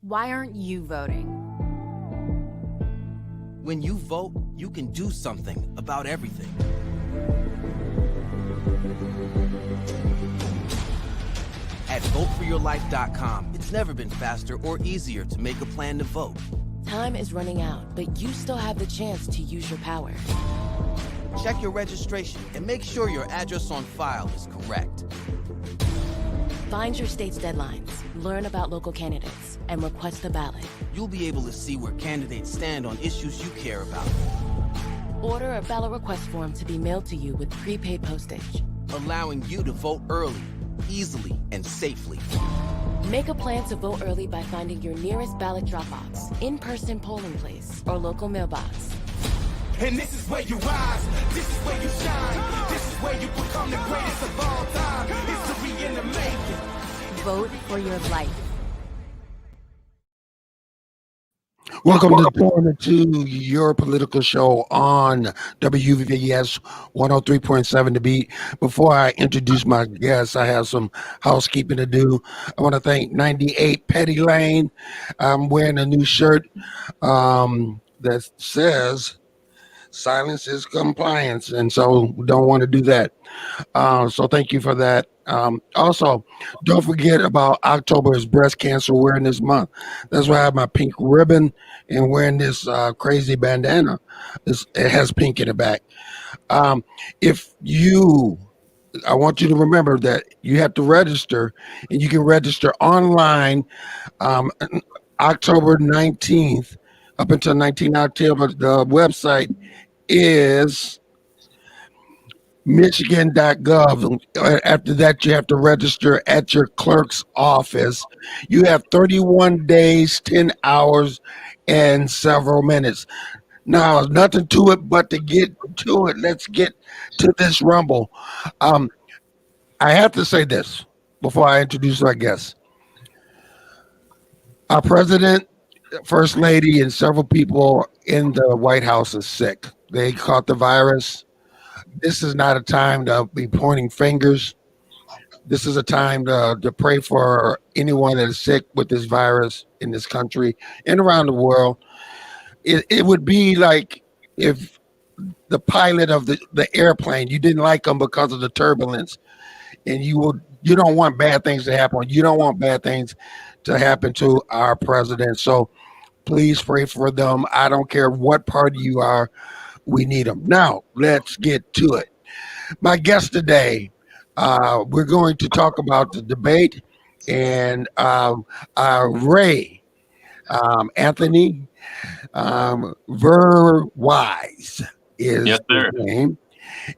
Why aren't you voting? When you vote, you can do something about everything. At voteforyourlife.com, it's never been faster or easier to make a plan to vote. Time is running out, but you still have the chance to use your power. Check your registration and make sure your address on file is correct. Find your state's deadlines, learn about local candidates, and request a ballot. You'll be able to see where candidates stand on issues you care about. Order a ballot request form to be mailed to you with prepaid postage, allowing you to vote early, easily, and safely. Make a plan to vote early by finding your nearest ballot drop box, in-person polling place, or local mailbox. And this is where you rise, this is where you shine, this is where you become the greatest of all time. History in the making. Vote for your life. Welcome to Corner to your political show on WVVS 103.7 The Beat. Before I introduce my guests, I have some housekeeping to do. I want to thank 98 Petty Lane. I'm wearing a new shirt that says silence is compliance, and so we don't want to do that. So thank you for that. Also, don't forget about October is Breast Cancer Awareness Month. That's why I have my pink ribbon and wearing this crazy bandana. It has pink in the back. I want you to remember that you have to register, and you can register online October 19th up until 19 October. The website is michigan.gov. After that, you have to register at your clerk's office. You have 31 days, 10 hours, and several minutes. Now, there's nothing to it but to get to it. Let's get to this rumble. I have to say this before I introduce our guests. Our president, first lady, and several people in the White House is sick. They caught the virus. This is not a time to be pointing fingers. This is a time to pray for anyone that is sick with this virus in this country and around the world. It would be like if the pilot of the airplane, you didn't like them because of the turbulence, and you don't want bad things to happen. You don't want bad things to happen to our president. So please pray for them. I don't care what party you are. We need them. Now, let's get to it. My guest today, we're going to talk about the debate, and Ray Anthony Verwise is his name,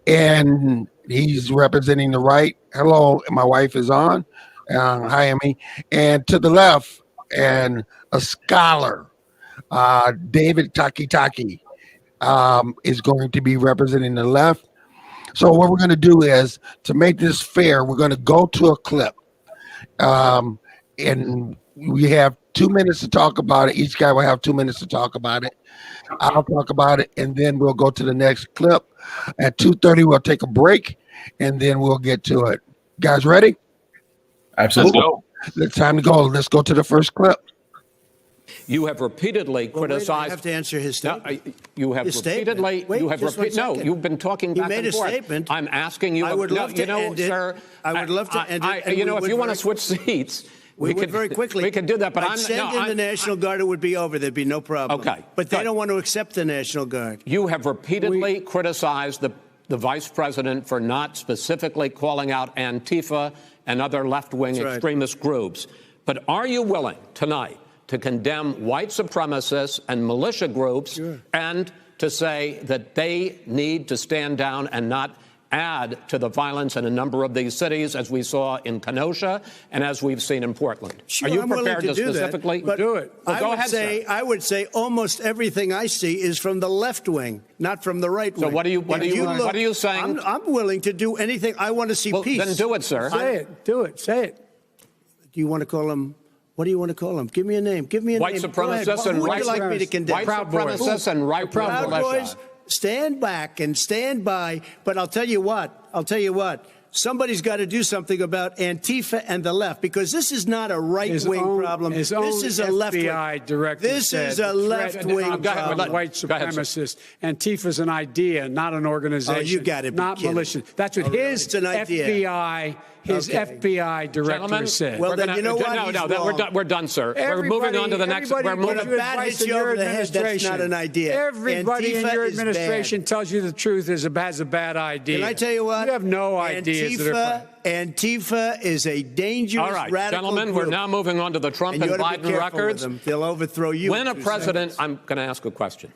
and he's representing the right. Hello, my wife is on. Hi, Emmy. And to the left, and a scholar, David Taki is going to be representing the left. So what we're going to do is, to make this fair, we're going to go to a clip. And we have 2 minutes to talk about it. Each guy will have 2 minutes to talk about it. I'll talk about it, and then we'll go to the next clip. At 2:30, we'll take a break, and then we'll get to it. Guys ready? Absolutely. It's time to go. Let's go to the first clip. You have repeatedly criticized. I have to answer his statement. No, you have repeatedly. Wait, you have no, you've been talking back and forth. He made a statement. I'm asking you. I would love to end it. Sir, I would love to end it. If you want to switch seats, we could very quickly. We could do that. But I'd send in the National Guard. It would be over. There'd be no problem. Okay. But they don't want to accept the National Guard. You have repeatedly criticized the vice president for not specifically calling out Antifa and other left-wing extremist groups. But are you willing tonight to condemn white supremacists and militia groups and to say that they need to stand down and not add to the violence in a number of these cities, as we saw in Kenosha and as we've seen in Portland? Sure, are you I'm prepared to do specifically that, do it? Well, go ahead, sir. I would say almost everything I see is from the left wing, not from the right wing. So what are you saying? I'm willing to do anything. I want to see peace. Then do it, sir. Say it. Do it. Say it. Do you want to call him? What do you want to call them? Give me a name. Give me a white name. Supremacists and who would you like me to condemn? White supremacists and right Proud Boys. Stand back and stand by. But I'll tell you what. somebody's got to do something about Antifa and the left, because this is not a right-wing problem. This is a left-wing. FBI director This is a left-wing problem. White supremacist. Antifa's an idea, not an organization. Oh, you got to be not kidding. malicious. That's what It's an idea. FBI director Gentlemen, said. Well, then you know what? We're done, sir. We're moving on to the next. We're When moving. a bat hits you over the head, that's not an idea. Everybody in Antifa your is administration bad. tells you the truth has a bad idea. Can I tell you what? You have no ideas. Antifa is a dangerous, All right, radical gentlemen, group. we're now moving on to the Trump And and you ought to be Biden careful records. with them. They'll overthrow you. When a in 2 president, seconds. I'm going to ask a question.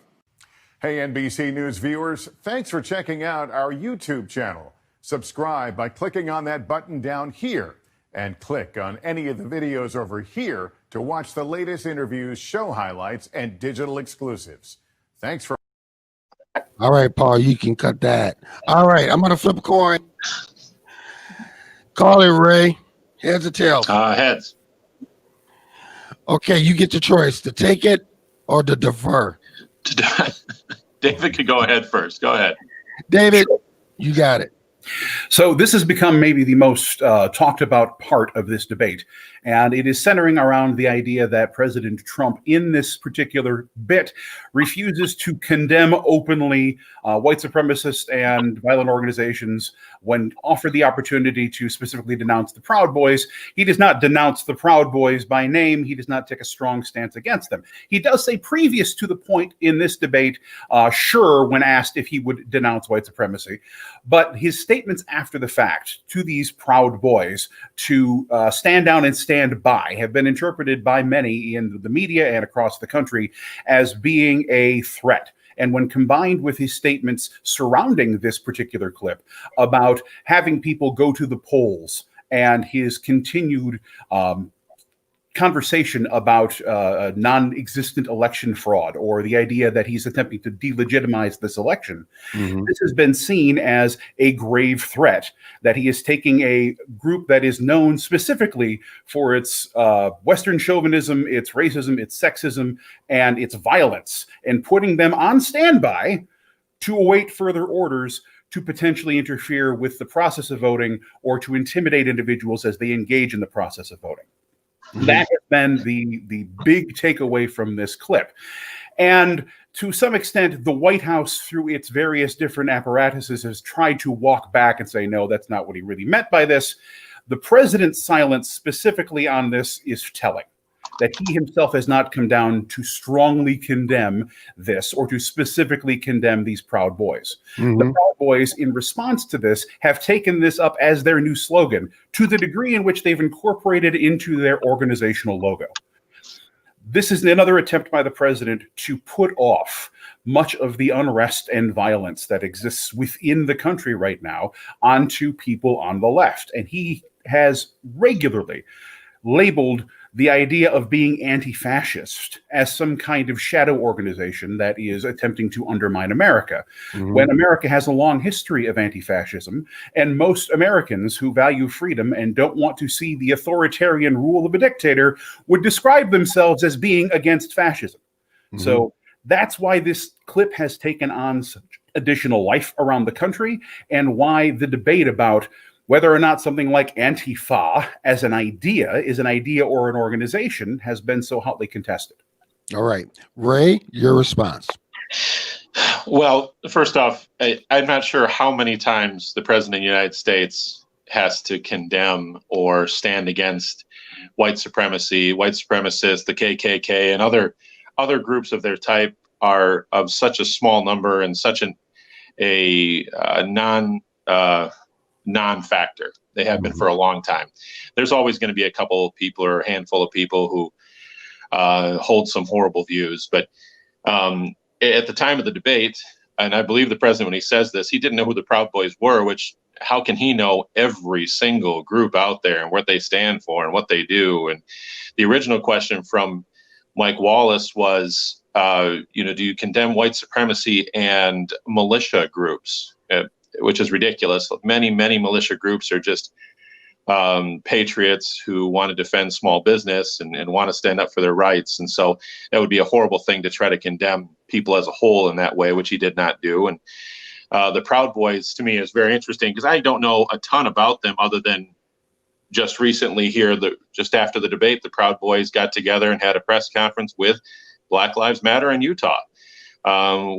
Hey, NBC News viewers, thanks for checking out our YouTube channel. Subscribe by clicking on that button down here and click on any of the videos over here to watch the latest interviews, show highlights, and digital exclusives. Thanks for... All right, Paul, you can cut that. All right, I'm going to flip a coin. Call it, Ray. Heads or tails? Heads. Okay, you get your choice, to take it or to defer. David could go ahead first. Go ahead. David, you got it. So this has become maybe the most talked about part of this debate, and it is centering around the idea that President Trump, in this particular bit, refuses to condemn openly white supremacist and violent organizations when offered the opportunity to specifically denounce the Proud Boys. He does not denounce the Proud Boys by name. He does not take a strong stance against them. He does say, previous to the point in this debate, sure, when asked if he would denounce white supremacy, but his statements after the fact to these Proud Boys to stand down and stand by have been interpreted by many in the media and across the country as being a threat. And when combined with his statements surrounding this particular clip about having people go to the polls and his continued conversation about non-existent election fraud, or the idea that he's attempting to delegitimize this election, this has been seen as a grave threat, that he is taking a group that is known specifically for its Western chauvinism, its racism, its sexism, and its violence, and putting them on standby to await further orders to potentially interfere with the process of voting or to intimidate individuals as they engage in the process of voting. That has been the big takeaway from this clip. And to some extent, the White House, through its various different apparatuses, has tried to walk back and say, no, that's not what he really meant by this. The president's silence specifically on this is telling, that he himself has not come down to strongly condemn this or to specifically condemn these Proud Boys. The Proud Boys, in response to this, have taken this up as their new slogan to the degree in which they've incorporated into their organizational logo. This is another attempt by the president to put off much of the unrest and violence that exists within the country right now onto people on the left. And he has regularly labeled the idea of being anti-fascist as some kind of shadow organization that is attempting to undermine America, when America has a long history of anti-fascism, and most Americans who value freedom and don't want to see the authoritarian rule of a dictator would describe themselves as being against fascism. So that's why this clip has taken on such additional life around the country, and why the debate about whether or not something like Antifa as an idea is an idea or an organization has been so hotly contested. All right. Ray, your response. Well, first off, I'm not sure how many times the president of the United States has to condemn or stand against white supremacy, white supremacists, the KKK, and other groups of their type are of such a small number and such a non-factor. They have been for a long time. There's always going to be a couple of people or a handful of people who hold some horrible views. But at the time of the debate, and I believe the president, when he says this, he didn't know who the Proud Boys were, which how can he know every single group out there and what they stand for and what they do? And the original question from Mike Wallace was, do you condemn white supremacy and militia groups? Which is ridiculous. Many militia groups are just patriots who want to defend small business and want to stand up for their rights. And so that would be a horrible thing to try to condemn people as a whole in that way, which he did not do. And The Proud Boys, to me, is very interesting because I don't know a ton about them other than just recently here, just after the debate, the Proud Boys got together and had a press conference with Black Lives Matter in Utah,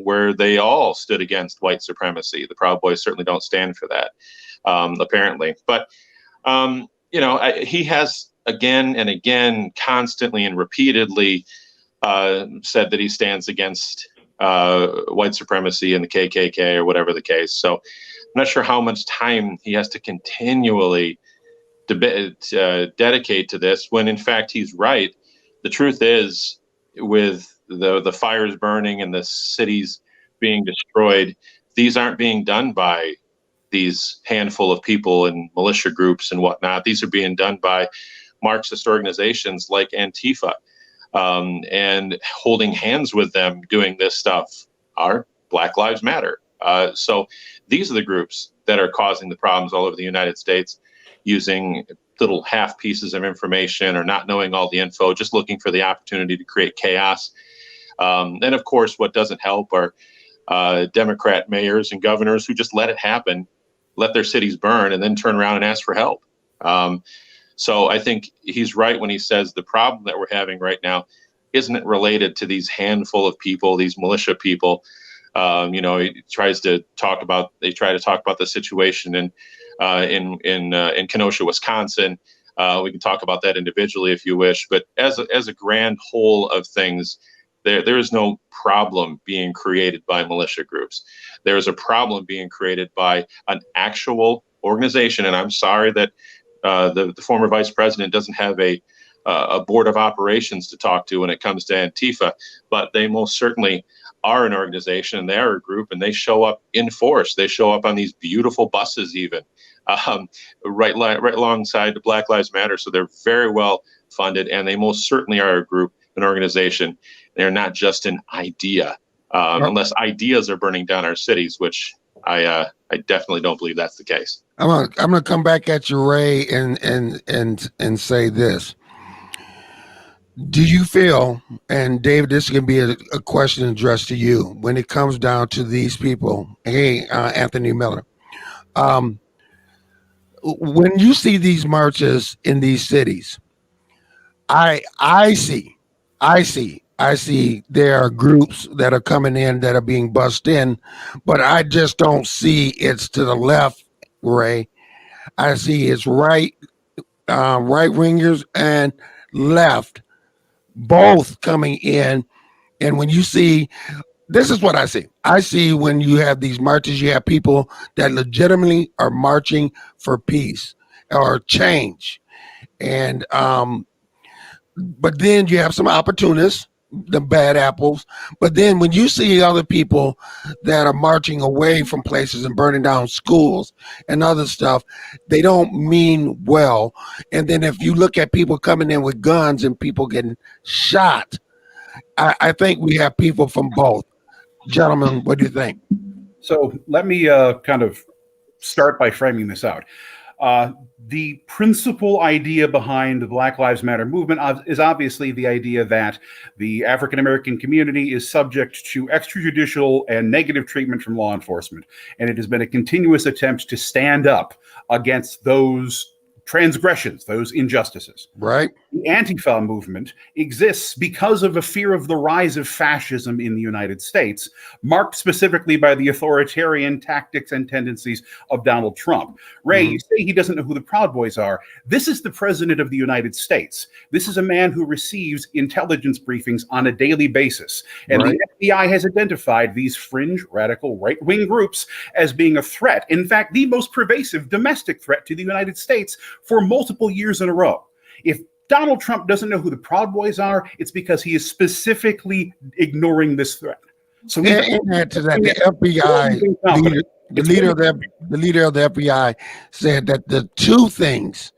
where they all stood against white supremacy. The Proud Boys certainly don't stand for that, apparently. But, he has again and again, constantly and repeatedly said that he stands against white supremacy and the KKK or whatever the case. So I'm not sure how much time he has to continually dedicate to this when in fact he's right. The truth is, with the fires burning and the cities being destroyed, these aren't being done by these handful of people and militia groups and whatnot. These are being done by Marxist organizations like Antifa, and holding hands with them doing this stuff are Black Lives Matter. So these are the groups that are causing the problems all over the United States, using little half pieces of information or not knowing all the info, just looking for the opportunity to create chaos. And of course, what doesn't help are Democrat mayors and governors who just let it happen, let their cities burn, and then turn around and ask for help. So I think he's right when he says the problem that we're having right now isn't related to these handful of people, these militia people. He tries to talk about. They try to talk about the situation in Kenosha, Wisconsin. We can talk about that individually if you wish, but as a grand whole of things, there is no problem being created by militia groups. There is a problem being created by an actual organization, and I'm sorry that the former vice president doesn't have a board of operations to talk to when it comes to Antifa, but they most certainly are an organization, and they are a group, and they show up in force. They show up on these beautiful buses even, right alongside the Black Lives Matter. So they're very well funded, and they most certainly are a group, an organization. They're not just an idea, unless ideas are burning down our cities, which I definitely don't believe that's the case. I'm gonna come back at you, Ray, and say this. Do you feel, and David, this can be a question addressed to you when it comes down to these people? Hey, Anthony Miller, when you see these marches in these cities, I see there are groups that are coming in that are being bussed in, but I just don't see it's to the left, Ray. I see it's right wingers and left, both coming in. And when you see, this is what I see. I see when you have these marches, you have people that legitimately are marching for peace or change. And but then you have some opportunists, the bad apples. But then when you see other people that are marching away from places and burning down schools and other stuff, they don't mean well. And then if you look at people coming in with guns and people getting shot, I think we have people from both. Gentlemen, what do you think? So let me kind of start by framing this out. The principal idea behind the Black Lives Matter movement is obviously the idea that the African American community is subject to extrajudicial and negative treatment from law enforcement. And it has been a continuous attempt to stand up against those transgressions, those injustices. Right. The Antifa movement exists because of a fear of the rise of fascism in the United States, marked specifically by the authoritarian tactics and tendencies of Donald Trump. Ray, you say he doesn't know who the Proud Boys are. This is the president of the United States. This is a man who receives intelligence briefings on a daily basis. And the FBI has identified these fringe, radical, right-wing groups as being a threat. In fact, the most pervasive domestic threat to the United States for multiple years in a row. If Donald Trump doesn't know who the Proud Boys are, it's because he is specifically ignoring this threat. So and to that, the FBI, the leader of the FBI said that the two things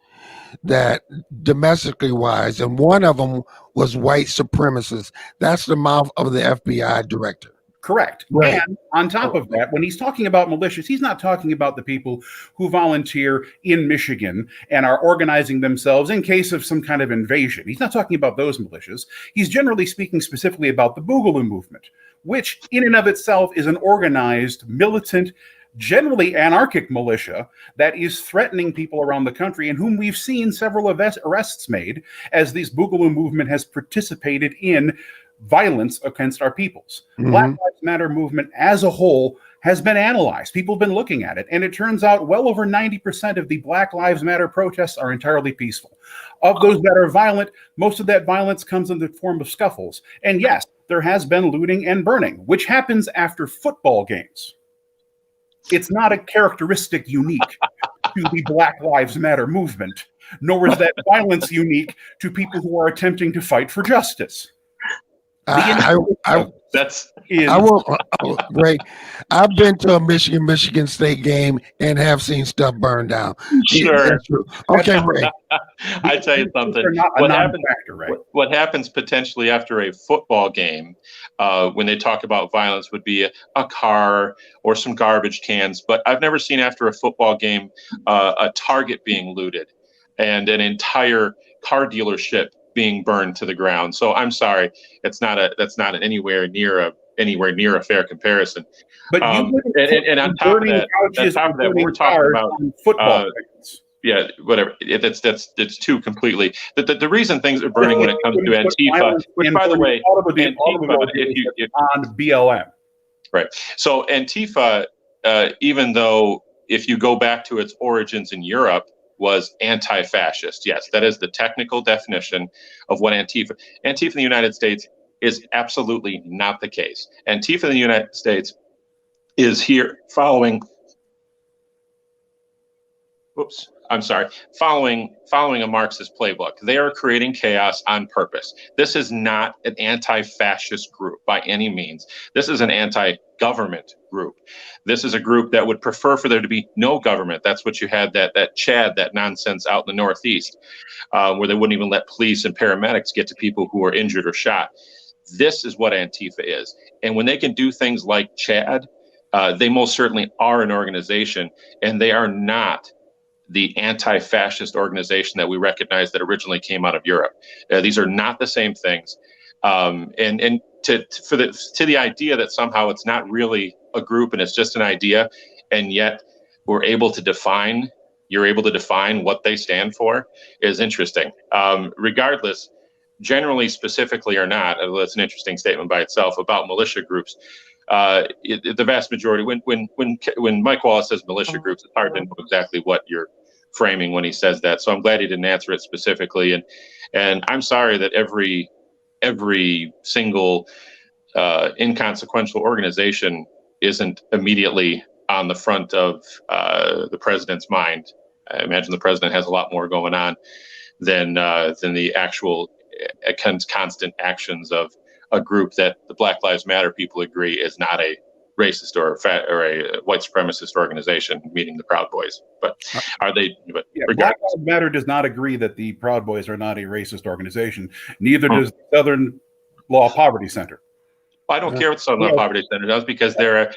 that domestically wise, and one of them was white supremacists. That's the mouth of the FBI director. Correct. Right. And on top of that, when he's talking about militias, he's not talking about the people who volunteer in Michigan and are organizing themselves in case of some kind of invasion. He's not talking about those militias. He's generally speaking specifically about the Boogaloo movement, which in and of itself is an organized, militant, generally anarchic militia that is threatening people around the country and whom we've seen several arrests made as this Boogaloo movement has participated in violence against our peoples. Black Lives Matter movement as a whole has been analyzed. People have been looking at it. And it turns out well over 90% of the Black Lives Matter protests are entirely peaceful. Of those that are violent, most of that violence comes in the form of scuffles. And yes, there has been looting and burning, which happens after football games. It's not a characteristic unique to the Black Lives Matter movement, nor is that violence unique to people who are attempting to fight for justice. I will. Great. I've been to a Michigan State game and have seen stuff burned down. Sure. That's true. Okay, Ray. I tell you something. What happens potentially after a football game, when they talk about violence, would be a car or some garbage cans. But I've never seen after a football game a Target being looted and an entire car dealership being burned to the ground. So I'm sorry, that's not anywhere near a fair comparison. But and on top of that, we're talking about football. Yeah, whatever. That's two completely. The reason things are burning when it comes to Antifa, which by the way, Antifa, on BLM, right? So Antifa, even though if you go back to its origins in Europe, was anti-fascist. Yes, that is the technical definition of what Antifa in the United States is absolutely not the case. Antifa in the United States is here following a Marxist playbook. They are creating chaos on purpose. This is not an anti-fascist group by any means. This is an anti-government group. This is a group that would prefer for there to be no government. That's what you had that Chad, that nonsense out in the Northeast, where they wouldn't even let police and paramedics get to people who are injured or shot. This is what Antifa is. And when they can do things like Chad, they most certainly are an organization, and they are not the anti-fascist organization that we recognize that originally came out of Europe. These are not the same things. And to the idea that somehow it's not really a group and it's just an idea, and yet you're able to define what they stand for is interesting. Regardless, generally, specifically or not, that's an interesting statement by itself about militia groups. The vast majority, when Mike Wallace says militia groups, it's hard to know exactly what you're framing when he says that. So I'm glad he didn't answer it specifically. And I'm sorry that every single inconsequential organization isn't immediately on the front of the president's mind. I imagine the president has a lot more going on than the actual constant actions of a group that the Black Lives Matter people agree is not a racist or a white supremacist organization, meaning the Proud Boys. But are they? But Black Lives Matter does not agree that the Proud Boys are not a racist organization. Neither does the Southern Law Poverty Center. I don't care what the Southern Law Poverty Center does because they're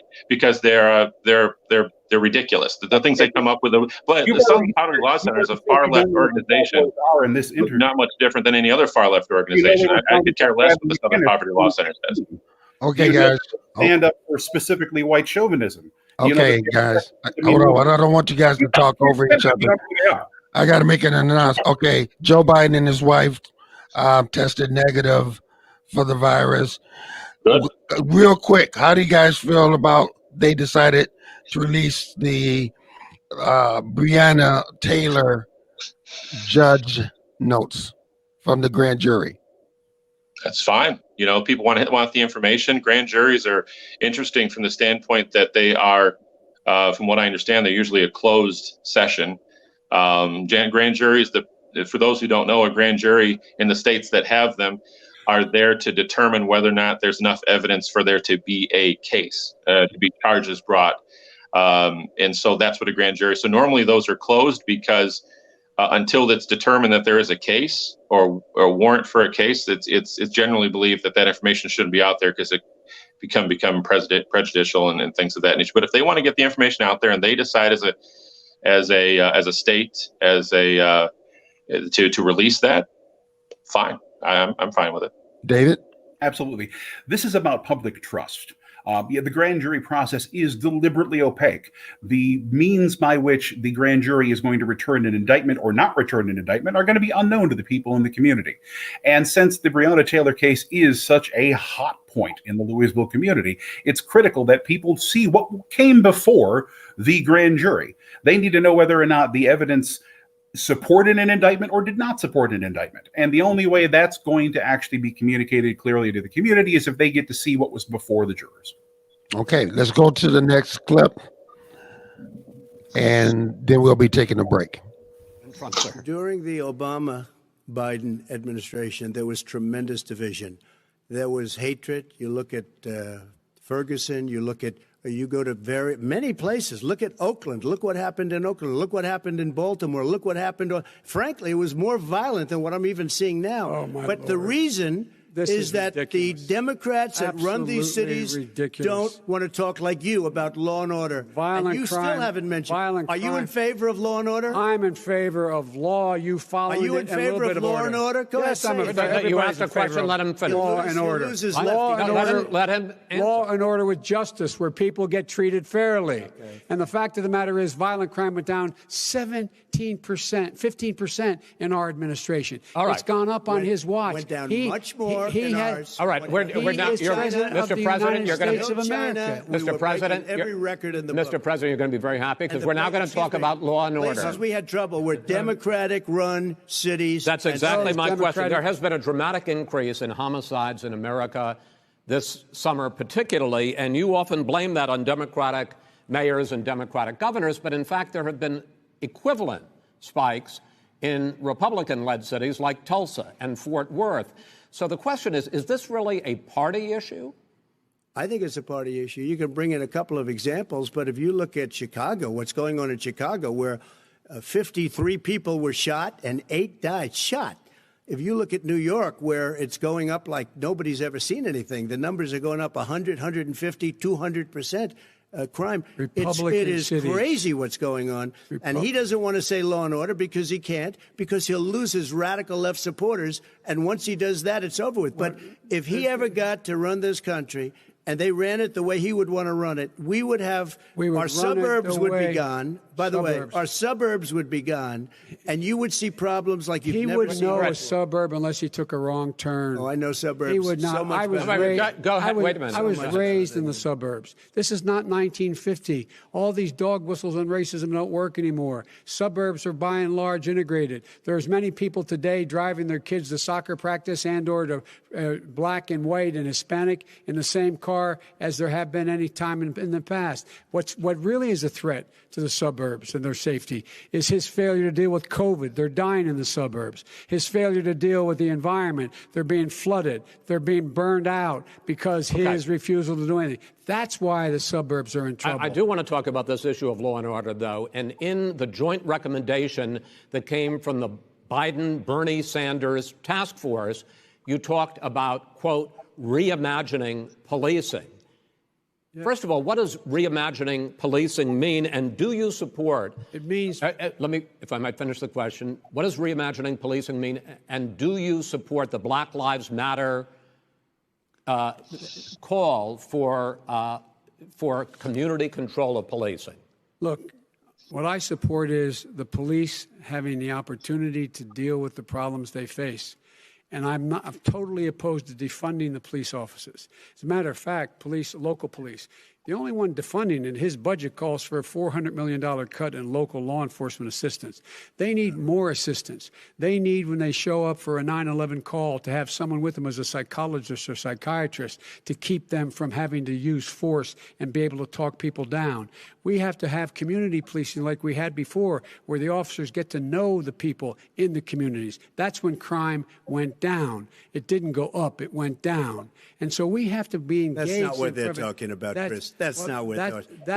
ridiculous. The things they come up with. But the Southern Poverty Law Center is a far left organization, not much different than any other far left organization. I could care less what the Southern Poverty Law Center says. Okay, guys. Stand up for specifically white chauvinism. Okay, guys. Hold on. I don't want you guys to talk over each other. I got to make an announcement. Okay, Joe Biden and his wife tested negative for the virus. Good. Real quick, how do you guys feel about they decided to release the Breonna Taylor judge notes from the grand jury? That's fine. People want the information. Grand juries are interesting from the standpoint that they are, from what I understand, they're usually a closed session. Grand juries, for those who don't know, a grand jury in the states that have them are there to determine whether or not there's enough evidence for there to be a case, to be charges brought. And so that's what a grand jury. So normally those are closed because until it's determined that there is a case or a warrant for a case, it's generally believed that that information shouldn't be out there because it become prejudicial and things of that nature. But if they want to get the information out there and they decide as a state to release that, fine. I'm fine with it. David? Absolutely. This is about public trust. The grand jury process is deliberately opaque. The means by which the grand jury is going to return an indictment or not return an indictment are going to be unknown to the people in the community. And since the Breonna Taylor case is such a hot point in the Louisville community, it's critical that people see what came before the grand jury. They need to know whether or not the evidence supported an indictment or did not support an indictment. And the only way that's going to actually be communicated clearly to the community is if they get to see what was before the jurors. Okay, let's go to the next clip, and then we'll be taking a break. During the Obama-Biden administration, there was tremendous division. There was hatred. You look at Ferguson, you go to many places. Look at Oakland. Look what happened in Oakland. Look what happened in Baltimore. Look what happened. Frankly, it was more violent than what I'm even seeing now. Oh, my but Lord. The reason is that ridiculous. the Democrats that run these cities ridiculous. don't want to talk like you about law and order. Violent and you crime, still haven't mentioned. violent Are you crime. in favor of law and order? I'm in favor of law. You follow Are you it in and a little favor bit of law and order? Go yes, ahead, I'm say in it. favor. You Everybody's asked a in favor question, of let him finish. Law and order. Law and order. Let him answer. Law and order with justice, where people get treated fairly. Okay. And the fact of the matter is, violent crime went down 17%, 15% in our administration. All right. It's gone up on his watch. Went down much more in ours. All right, we're now. Mr. President, you're going to. Mr. President, every record in the Mr. book. President, you're going to be very happy because we're now going to talk about law and order. Places we had trouble were Democratic-run cities. That's exactly my question. Democratic. There has been a dramatic increase in homicides in America this summer, particularly, and you often blame that on Democratic mayors and Democratic governors, but in fact, there have been equivalent spikes in Republican-led cities like Tulsa and Fort Worth. So the question is this really a party issue? I think it's a party issue. You can bring in a couple of examples, but if you look at Chicago, what's going on in Chicago, where 53 people were shot and 8 died, shot. If you look at New York, where it's going up like nobody's ever seen anything, the numbers are going up 100, 150, 200%. Crime. It is crazy what's going on. And he doesn't want to say law and order because he can't, because he'll lose his radical left supporters. And once he does that, it's over with. But if he ever got to run this country and they ran it the way he would want to run it, our suburbs would be gone. By the way, our suburbs would be gone, and you would see problems like you've never seen. He would know a suburb unless he took a wrong turn. Oh, I know suburbs. He would not. So much Go ahead. Wait a minute. I was raised in the suburbs. This is not 1950. All these dog whistles on racism don't work anymore. Suburbs are by and large integrated. There's many people today driving their kids to soccer practice and or to black and white and Hispanic in the same car as there have been any time in the past. What really is a threat to the suburbs and their safety is his failure to deal with COVID. They're dying in the suburbs. His failure to deal with the environment. They're being flooded. They're being burned out because his refusal to do anything. That's why the suburbs are in trouble. I do want to talk about this issue of law and order, though. And in the joint recommendation that came from the Biden-Bernie Sanders task force, you talked about, quote, reimagining policing. First of all, what does reimagining policing mean, and do you support? It means. Let me, if I might finish the question. What does reimagining policing mean, and do you support the Black Lives Matter call for community control of policing? Look, what I support is the police having the opportunity to deal with the problems they face. And I'm totally opposed to defunding the police offices. As a matter of fact, local police, the only one defunding it, his budget calls for a $400 million cut in local law enforcement assistance. They need more assistance. They need, when they show up for a 9/11 call, to have someone with them as a psychologist or psychiatrist to keep them from having to use force and be able to talk people down. We have to have community policing like we had before, where the officers get to know the people in the communities. That's when crime went down. It didn't go up, it went down. And so we have to be engaged. That's not what they're talking about, Chris. That's not what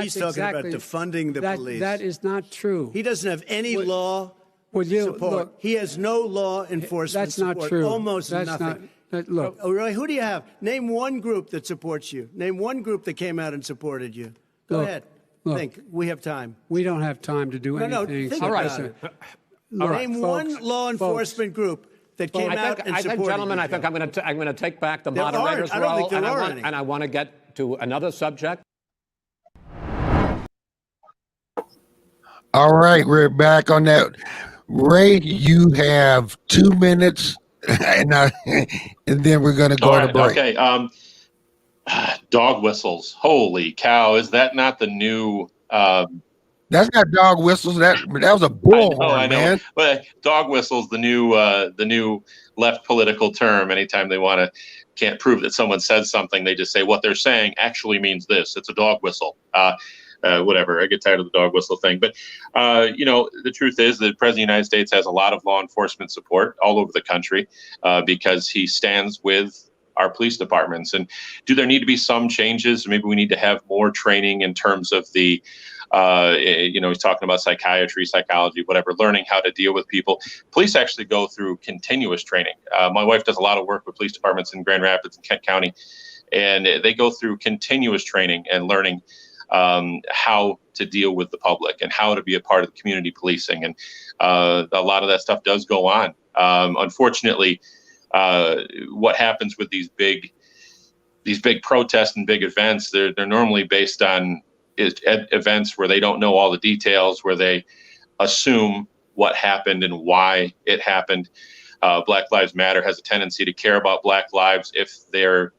he's talking about defunding the police. That is not true. He doesn't have any law Well, support. look, He has no law enforcement that's not support. true. Almost that's nothing. Look. Oh, really? Who do you have? Name one group that supports you. Name one group that came out and supported you. Go ahead. Think. We have time. We don't have time to do anything. Think All right. about it. folks, Name one law enforcement group that came out and supported I think, gentlemen, you, I think I'm going to take back the There moderator's aren't. I don't think role, there are any. and I want to get to another subject. All right, we're back on that. Ray, you have 2 minutes, and then we're going to go to break. Okay. Dog whistles. Holy cow! Is that not the new? That's not dog whistles. That was a bullhorn, I know. man. But dog whistles, the new left political term. Anytime they can't prove that someone said something, they just say what they're saying actually means this. It's a dog whistle. Whatever. I get tired of the dog whistle thing. But, the truth is that the President of the United States has a lot of law enforcement support all over the country because he stands with our police departments. And do there need to be some changes? Maybe we need to have more training in terms of the, he's talking about psychiatry, psychology, whatever, learning how to deal with people. Police actually go through continuous training. My wife does a lot of work with police departments in Grand Rapids and Kent County, and they go through continuous training and learning how to deal with the public and how to be a part of the community policing. And a lot of that stuff does go on. Unfortunately, what happens with these big protests and big events, they're normally based on events where they don't know all the details, where they assume what happened and why it happened. Black Lives Matter has a tendency to care about Black lives if they're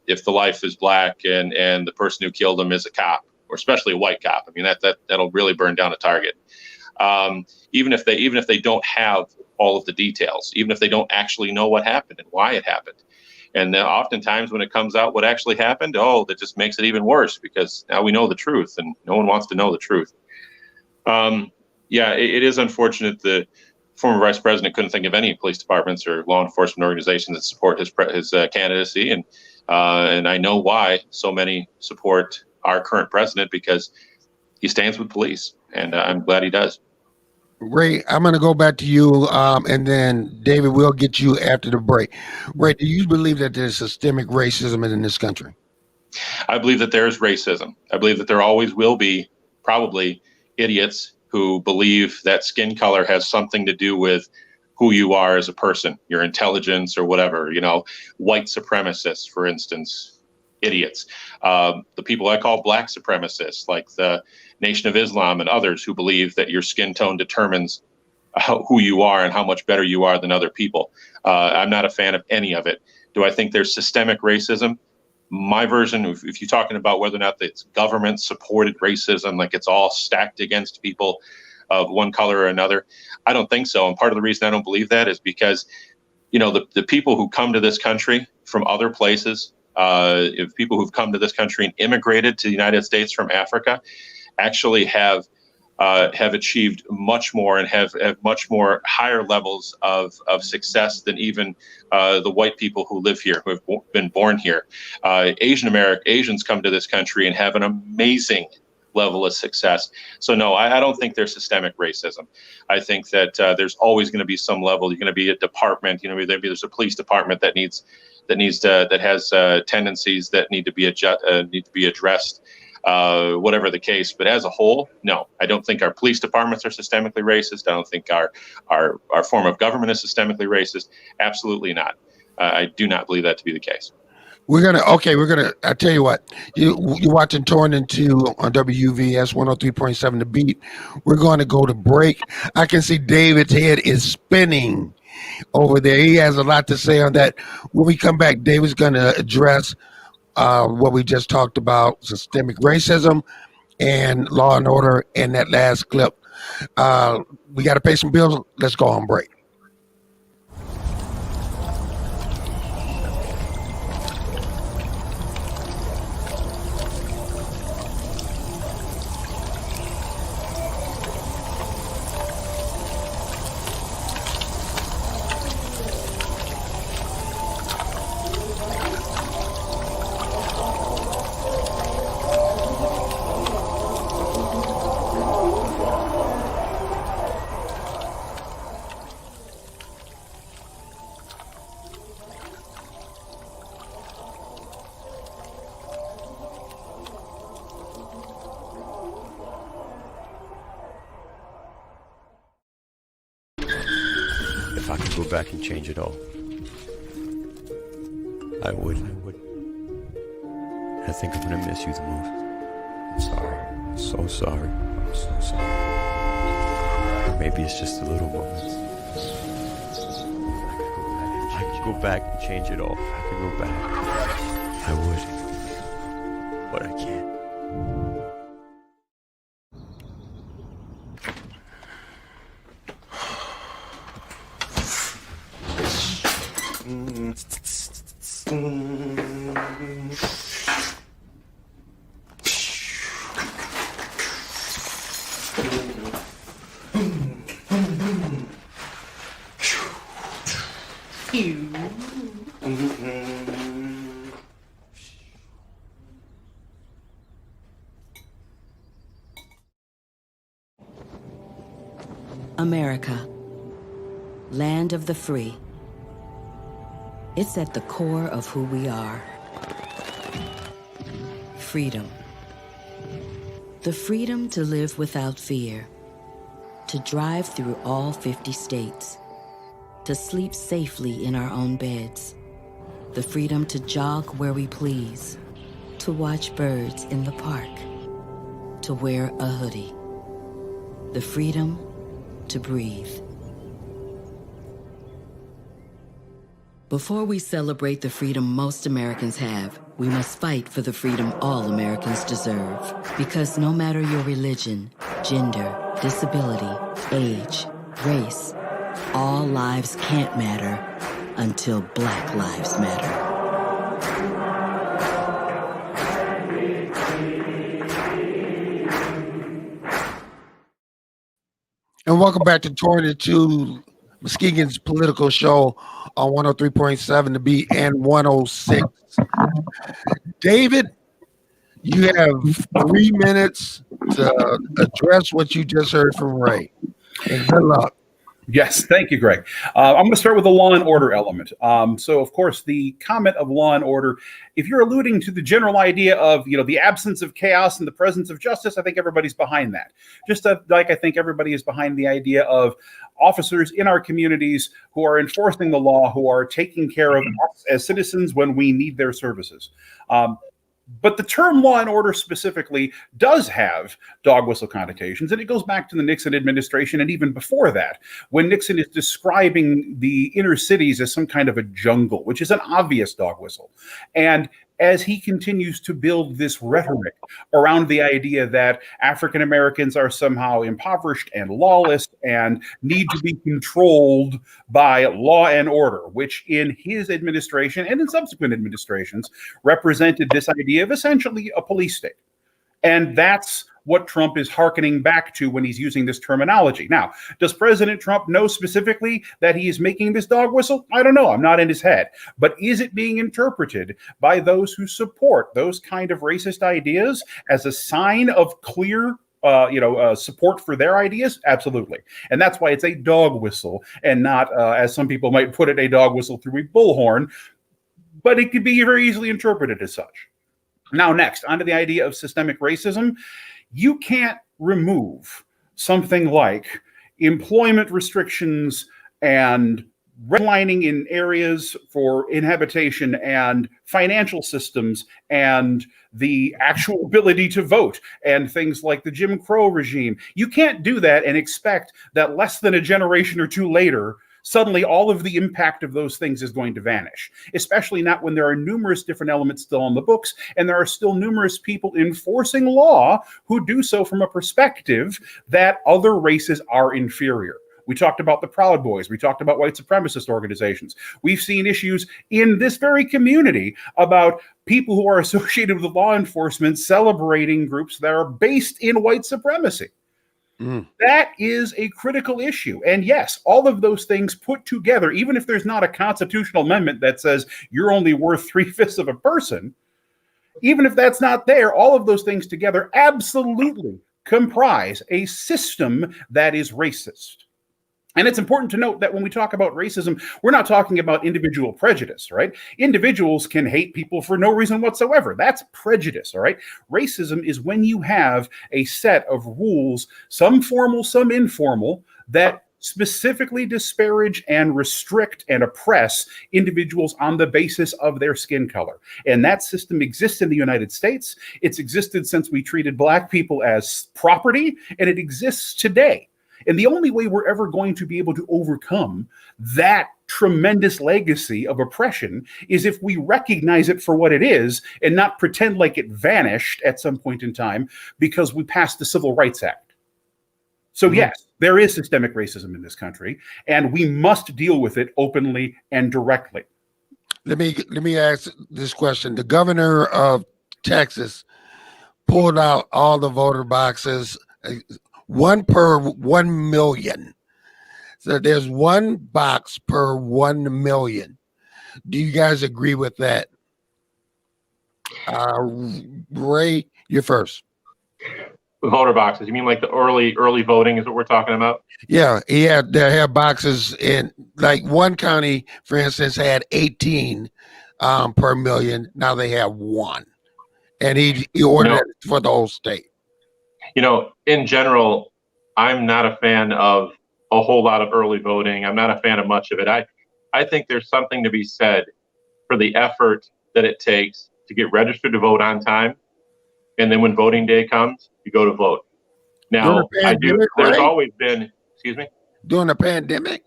if the life is Black and the person who killed them is a cop, or especially a white cop. I mean, that'll really burn down a target. Even if they don't have all of the details, even if they don't actually know what happened and why it happened. And then oftentimes when it comes out what actually happened, that just makes it even worse because now we know the truth and no one wants to know the truth. It is unfortunate the former vice president couldn't think of any police departments or law enforcement organizations that support his candidacy. And I know why so many support our current president, because he stands with police, and I'm glad he does. Ray, I'm going to go back to you, and then David, we'll get you after the break. Ray, do you believe that there's systemic racism in this country? I believe that there is racism. I believe that there always will be probably idiots who believe that skin color has something to do with who you are as a person, your intelligence or whatever, white supremacists, for instance, idiots. The people I call black supremacists, like the Nation of Islam and others who believe that your skin tone determines who you are and how much better you are than other people. I'm not a fan of any of it. Do I think there's systemic racism? My version, if you're talking about whether or not it's government-supported racism, like it's all stacked against people of one color or another, I don't think so. And part of the reason I don't believe that is because, the people who come to this country from other places, if people who've come to this country and immigrated to the United States from Africa, actually have achieved much more and have much more higher levels of success than even the white people who live here, who have been born here. Asians come to this country and have an amazing level of success. So no, I don't think there's systemic racism. I think that there's always going to be some level. You're going to be a department. Maybe there's a police department that has tendencies that need to be addressed. Whatever the case, but as a whole, no, I don't think our police departments are systemically racist. I don't think our form of government is systemically racist. Absolutely not. I do not believe that to be the case. I tell you what, you're watching Torn Into on WVS 103.7 The Beat. We're going to go to break. I can see David's head is spinning over there. He has a lot to say on that. When we come back, David's going to address what we just talked about, systemic racism and law and order in that last clip. We got to pay some bills. Let's go on break. I could go back and change it all, I would. I think I'm gonna miss you the most. I'm sorry. I'm so sorry. I'm so sorry. Maybe it's just a little moment. I could go back and change it all. If I could go back, I would. But I can't. America, land of the free. It's at the core of who we are. Freedom. The freedom to live without fear, to drive through all 50 states, to sleep safely in our own beds, the freedom to jog where we please, to watch birds in the park, to wear a hoodie, the freedom to breathe. Before we celebrate the freedom most Americans have, we must fight for the freedom all Americans deserve. Because no matter your religion, gender, disability, age, race, all lives can't matter until Black lives matter. And welcome back to 22 Muskegon's political show on 103.7 to be and 106. David, you have 3 minutes to address what you just heard from Ray. And good luck. Yes, thank you, Greg. I'm going to start with the law and order element. So, of course, the comment of law and order, if you're alluding to the general idea of, the absence of chaos and the presence of justice, I think everybody's behind that. Just like I think everybody is behind the idea of officers in our communities who are enforcing the law, who are taking care of us as citizens when we need their services. But the term law and order specifically does have dog whistle connotations, and it goes back to the Nixon administration and even before that, when Nixon is describing the inner cities as some kind of a jungle, which is an obvious dog whistle. And as he continues to build this rhetoric around the idea that African Americans are somehow impoverished and lawless and need to be controlled by law and order, which in his administration and in subsequent administrations represented this idea of essentially a police state. And that's what Trump is hearkening back to when he's using this terminology. Now, does President Trump know specifically that he is making this dog whistle? I don't know. I'm not in his head. But is it being interpreted by those who support those kind of racist ideas as a sign of clear support for their ideas? Absolutely. And that's why it's a dog whistle and not, as some people might put it, a dog whistle through a bullhorn. But it could be very easily interpreted as such. Now, next, onto the idea of systemic racism. You can't remove something like employment restrictions and redlining in areas for inhabitation and financial systems and the actual ability to vote and things like the Jim Crow regime. You can't do that and expect that less than a generation or two later, suddenly all of the impact of those things is going to vanish, especially not when there are numerous different elements still on the books and there are still numerous people enforcing law who do so from a perspective that other races are inferior. We talked about the Proud Boys. We talked about white supremacist organizations. We've seen issues in this very community about people who are associated with law enforcement celebrating groups that are based in white supremacy. That is a critical issue. And yes, all of those things put together, even if there's not a constitutional amendment that says you're only worth 3/5 of a person, even if that's not there, all of those things together absolutely comprise a system that is racist. And it's important to note that when we talk about racism, we're not talking about individual prejudice, right? Individuals can hate people for no reason whatsoever. That's prejudice, all right? Racism is when you have a set of rules, some formal, some informal, that specifically disparage and restrict and oppress individuals on the basis of their skin color. And that system exists in the United States. It's existed since we treated black people as property, and it exists today. And the only way we're ever going to be able to overcome that tremendous legacy of oppression is if we recognize it for what it is and not pretend like it vanished at some point in time because we passed the Civil Rights Act. So yes, there is systemic racism in this country, and we must deal with it openly and directly. Let me ask this question. The governor of Texas pulled out all the voter boxes, one per 1 million. So there's one box per 1 million. Do you guys agree with that? Ray, you're first. Voter boxes. You mean like the early voting is what we're talking about? Yeah, they had boxes in, like, one county, for instance, had 18 per million. Now they have 1. And he ordered it for the whole state. In general, I'm not a fan of a whole lot of early voting. I'm not a fan of much of it. I think there's something to be said for the effort that it takes to get registered to vote on time. And then when voting day comes, you go to vote. Now, there's always been, excuse me? During the pandemic?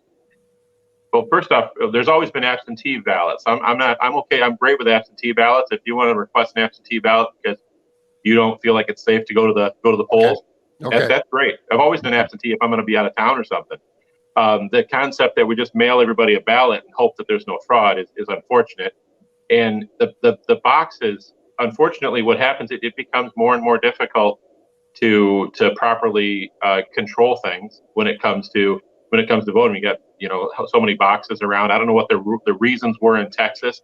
Well, first off, there's always been absentee ballots. I'm okay. I'm great with absentee ballots. If you want to request an absentee ballot because you don't feel like it's safe to go to the polls, Okay. that's great. I've always been absentee if I'm going to be out of town or something. The concept that we just mail everybody a ballot and hope that there's no fraud is unfortunate. And the boxes, unfortunately, what happens, it becomes more and more difficult to properly control things when it comes to voting. We got so many boxes around. I don't know what the reasons were in Texas,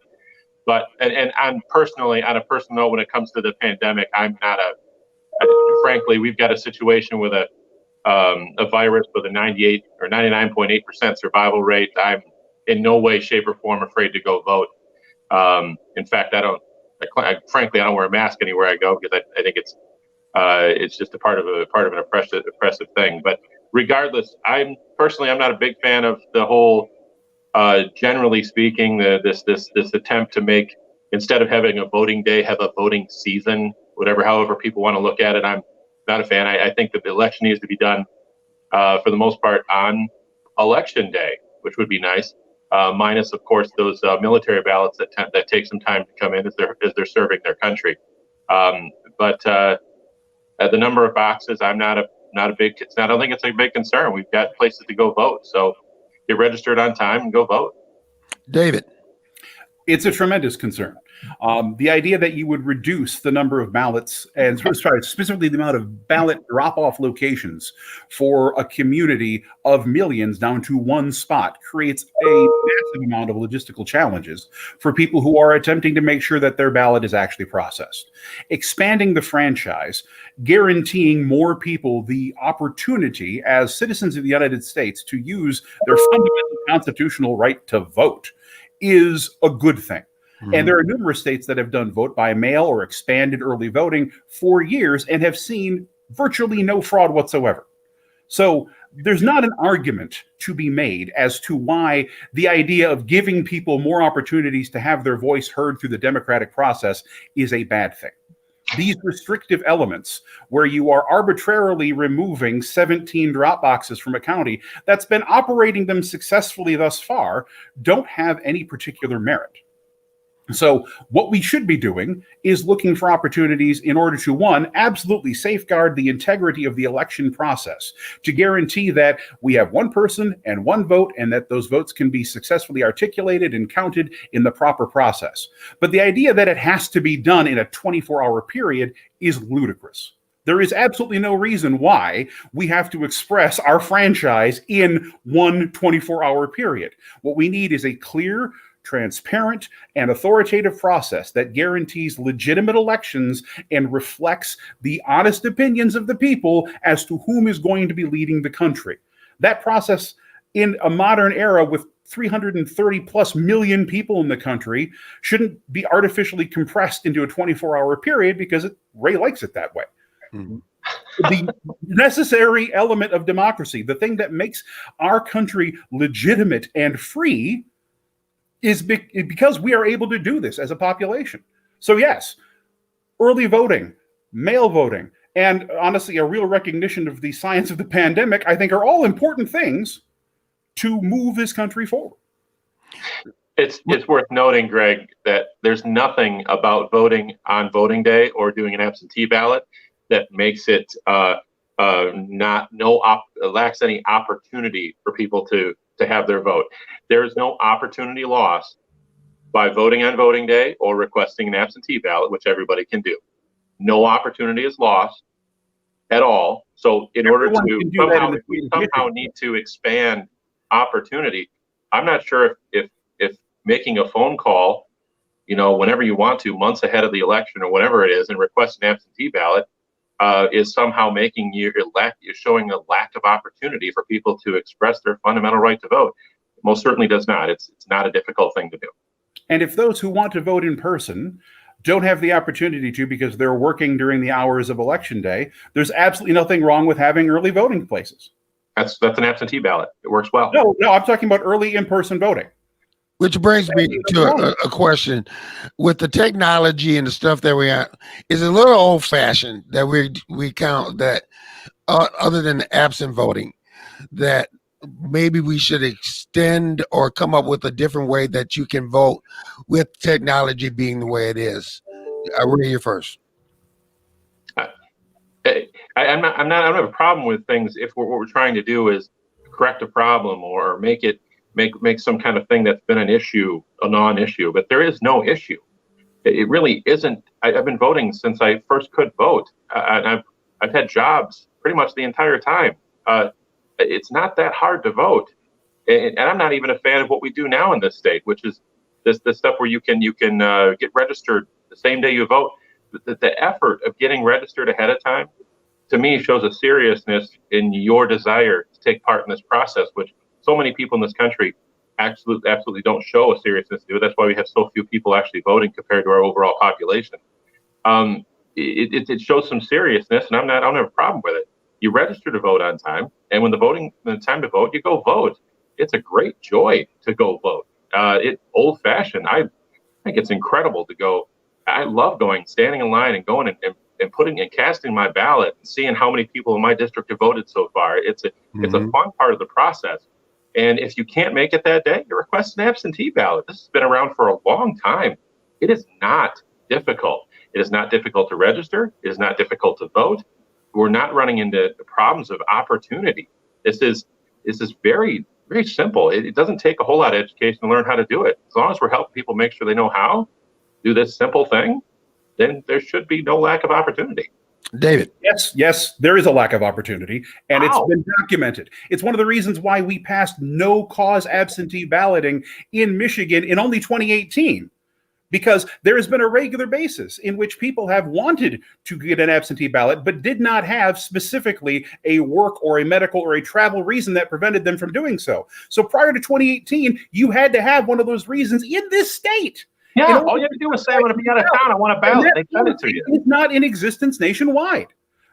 but and I'm personally, on a personal note, when it comes to the pandemic, frankly, we've got a situation with a virus with a 98 or 99.8% survival rate. I'm in no way, shape, or form afraid to go vote. In fact, frankly, I don't wear a mask anywhere I go because I think it's just a part of an oppressive thing. But regardless, I'm not a big fan of the whole, generally speaking, this attempt to make, instead of having a voting day, have a voting season, however people want to look at it. I'm not a fan. I think that the election needs to be done for the most part on election day, which would be nice. Minus, of course, those military ballots that take some time to come in as they're serving their country. But the number of boxes, I'm not a big. I don't think it's a big concern. We've got places to go vote, so get registered on time and go vote. David, it's a tremendous concern. The idea that you would reduce the number of ballots and specifically the amount of ballot drop-off locations for a community of millions down to one spot creates a massive amount of logistical challenges for people who are attempting to make sure that their ballot is actually processed. Expanding the franchise, guaranteeing more people the opportunity as citizens of the United States to use their fundamental constitutional right to vote is a good thing. And there are numerous states that have done vote by mail or expanded early voting for years and have seen virtually no fraud whatsoever. So there's not an argument to be made as to why the idea of giving people more opportunities to have their voice heard through the democratic process is a bad thing. These restrictive elements where you are arbitrarily removing 17 drop boxes from a county that's been operating them successfully thus far don't have any particular merit. So what we should be doing is looking for opportunities in order to, one, absolutely safeguard the integrity of the election process, to guarantee that we have one person and one vote and that those votes can be successfully articulated and counted in the proper process. But the idea that it has to be done in a 24-hour period is ludicrous. There is absolutely no reason why we have to express our franchise in one 24-hour period. What we need is a clear, transparent, and authoritative process that guarantees legitimate elections and reflects the honest opinions of the people as to whom is going to be leading the country. That process in a modern era with 330 plus million people in the country shouldn't be artificially compressed into a 24-hour period because Ray likes it that way. The necessary element of democracy, the thing that makes our country legitimate and free, is because we are able to do this as a population. So yes, early voting, mail voting, and honestly, a real recognition of the science of the pandemic, I think, are all important things to move this country forward. It's worth noting, Greg, that there's nothing about voting on voting day or doing an absentee ballot that makes it lacks any opportunity for people to have their vote. There is no opportunity lost by voting on voting day or requesting an absentee ballot, which everybody can do. No opportunity is lost at all. So in order to somehow, if we somehow need to expand opportunity, I'm not sure if making a phone call, whenever you want to, months ahead of the election or whatever it is, and request an absentee ballot is somehow making you're showing a lack of opportunity for people to express their fundamental right to vote. It most certainly does not. It's not a difficult thing to do. And if those who want to vote in person don't have the opportunity to because they're working during the hours of election day, there's absolutely nothing wrong with having early voting places. That's an absentee ballot. It works well. No, I'm talking about early in-person voting. Which brings me to a question. With the technology and the stuff that we have, is it a little old-fashioned that we count that other than absent voting, that maybe we should extend or come up with a different way that you can vote with technology being the way it is? I will hear you first. I don't have a problem with things if what we're trying to do is correct a problem or make some kind of thing that's been an issue a non-issue. But there is no issue. It really isn't. I've been voting since I first could vote, and I've had jobs pretty much the entire time. It's not that hard to vote, and I'm not even a fan of what we do now in this state, which is this stuff where you can get registered the same day you vote. The effort of getting registered ahead of time, to me, shows a seriousness in your desire to take part in this process, which so many people in this country absolutely don't show a seriousness to it. That's why we have so few people actually voting compared to our overall population. It shows some seriousness, and I don't have a problem with it. You register to vote on time, and when the time to vote, you go vote. It's a great joy to go vote. It's old-fashioned. I think it's incredible to go. I love standing in line and going and putting and casting my ballot and seeing how many people in my district have voted so far. It's a fun part of the process. And if you can't make it that day, you request an absentee ballot. This has been around for a long time. It is not difficult. It is not difficult to register. It is not difficult to vote. We're not running into the problems of opportunity. This is very, very simple. It doesn't take a whole lot of education to learn how to do it. As long as we're helping people make sure they know how to do this simple thing, then there should be no lack of opportunity. David. Yes, there is a lack of opportunity, and it's been documented. It's one of the reasons why we passed no-cause absentee balloting in Michigan in only 2018, because there has been a regular basis in which people have wanted to get an absentee ballot, but did not have specifically a work or a medical or a travel reason that prevented them from doing so. So prior to 2018, you had to have one of those reasons in this state. Yeah, all you have to do is say, I'm going to be out of town, I want a ballot. They send it to you. It's not in existence nationwide.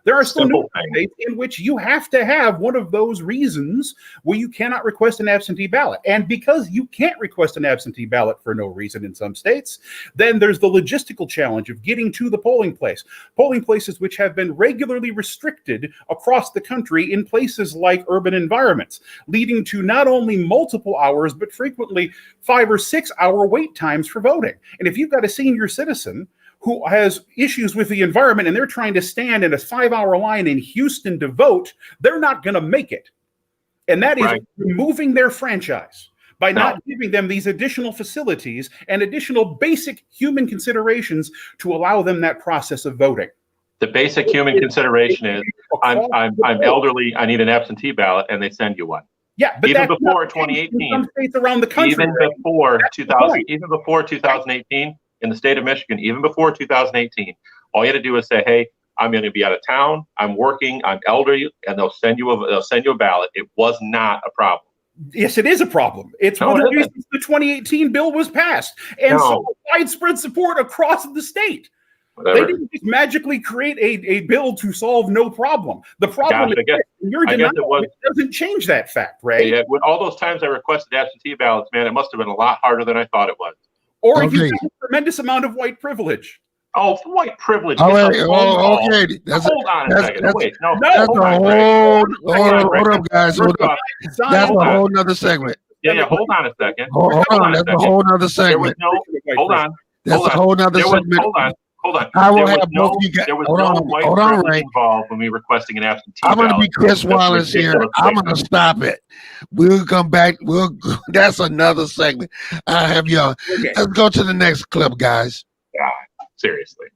There are still new states in which you have to have one of those reasons where you cannot request an absentee ballot. And because you can't request an absentee ballot for no reason in some states, then there's the logistical challenge of getting to the polling place. Polling places which have been regularly restricted across the country in places like urban environments, leading to not only multiple hours, but frequently 5 or 6 hour wait times for voting. And if you've got a senior citizen who has issues with the environment and they're trying to stand in a 5-hour line in Houston to vote, they're not going to make it. And that is removing their franchise by not giving them these additional facilities and additional basic human considerations to allow them that process of voting. The basic human consideration is, I'm elderly, I need an absentee ballot, and they send you one. Yeah, but even before 2018, some states around the country, even before 2018, in the state of Michigan, even before 2018, all you had to do is say, "Hey, I'm going to be out of town. I'm working. I'm elderly," and they'll send you a ballot. It was not a problem. Yes, it is a problem. It's one of the reasons the 2018 bill was passed, and so widespread support across the state. They didn't just magically create a bill to solve no problem. The problem is your denial doesn't change that fact, right? Yeah, with all those times I requested absentee ballots, man, it must have been a lot harder than I thought it was. Or if you have a tremendous amount of white privilege. Oh, white privilege. All right. Okay. Hold on a second. Wait, no. That's hold a on, hold up, guys. Hold up. That's a whole nother segment. Yeah, hold on a second. Hold on. That's a whole nother segment. Hold on. That's a whole nother segment. Hold on. I will have both of you guys. There was Hold no on. white Hold on, privilege Ray. involved when we requesting an absentee I'm going to be ballot. Chris Wallace here. I'm going to stop it. We'll come back. That's another segment. I'll have y'all. Okay. Let's go to the next clip, guys. God, seriously.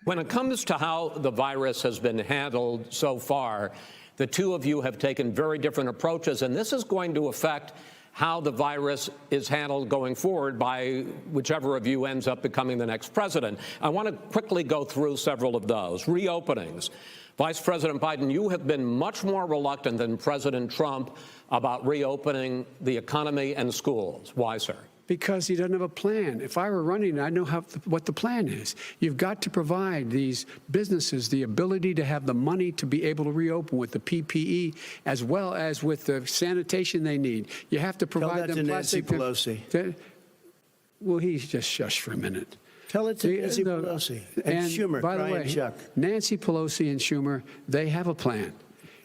When it comes to how the virus has been handled so far, the two of you have taken very different approaches, and this is going to affect how the virus is handled going forward by whichever of you ends up becoming the next president. I want to quickly go through several of those. Reopenings. Vice President Biden, you have been much more reluctant than President Trump about reopening the economy and schools. Why, sir? Because he doesn't have a plan. If I were running, I know what the plan is. You've got to provide these businesses the ability to have the money to be able to reopen with the PPE as well as with the sanitation they need. You have to provide them Nancy Pelosi. Well, he's just shush for a minute. Tell it to Nancy Pelosi and Schumer. By the way, Chuck. Nancy Pelosi and Schumer, they have a plan.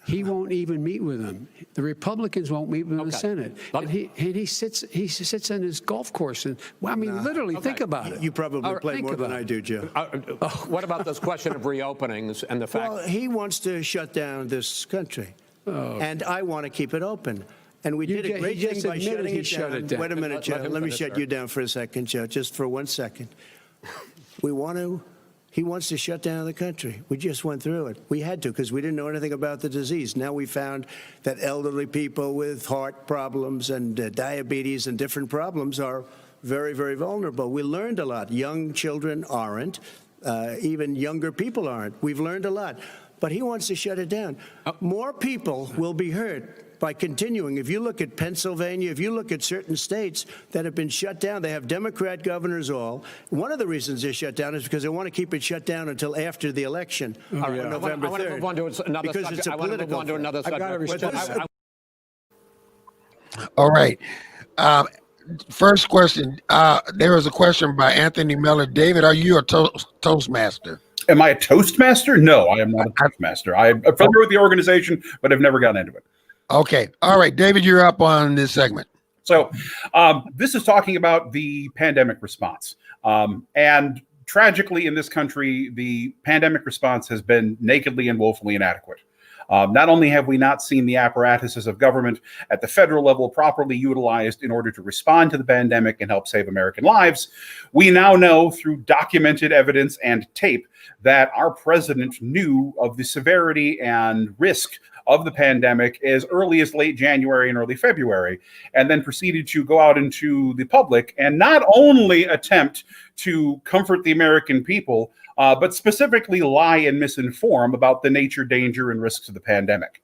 He won't even meet with them. The Republicans won't meet with him in the Senate. And he sits on his golf course. And well, I mean, literally, think about it. You probably play more than I do, Joe. What about this question of reopenings and the fact? Well, he wants to shut down this country, and I want to keep it open. And we did a great thing by shutting it down. Wait a minute, Joe. Let me shut you down for a second, Joe, just for 1 second. He wants to shut down the country. We just went through it. We had to because we didn't know anything about the disease. Now we found that elderly people with heart problems and diabetes and different problems are very, very vulnerable. We learned a lot. Young children aren't. Even younger people aren't. We've learned a lot. But he wants to shut it down. More people will be hurt by continuing. If you look at Pennsylvania, if you look at certain states that have been shut down, they have Democrat governors all. One of the reasons they're shut down is because they want to keep it shut down until after the election on November 3rd. I want to move on to another subject. I want to move on to another subject. All right. First question. There was a question by Anthony Miller. David, are you a Toastmaster? Am I a Toastmaster? No, I am not a Toastmaster. I'm familiar with the organization, but I've never gotten into it. Okay. All right, David, you're up on this segment. So this is talking about the pandemic response. And tragically in this country, the pandemic response has been nakedly and woefully inadequate. Not only have we not seen the apparatuses of government at the federal level properly utilized in order to respond to the pandemic and help save American lives, we now know through documented evidence and tape that our president knew of the severity and risk of the pandemic as early as late January and early February, and then proceeded to go out into the public and not only attempt to comfort the American people, but specifically lie and misinform about the nature, danger, and risks of the pandemic.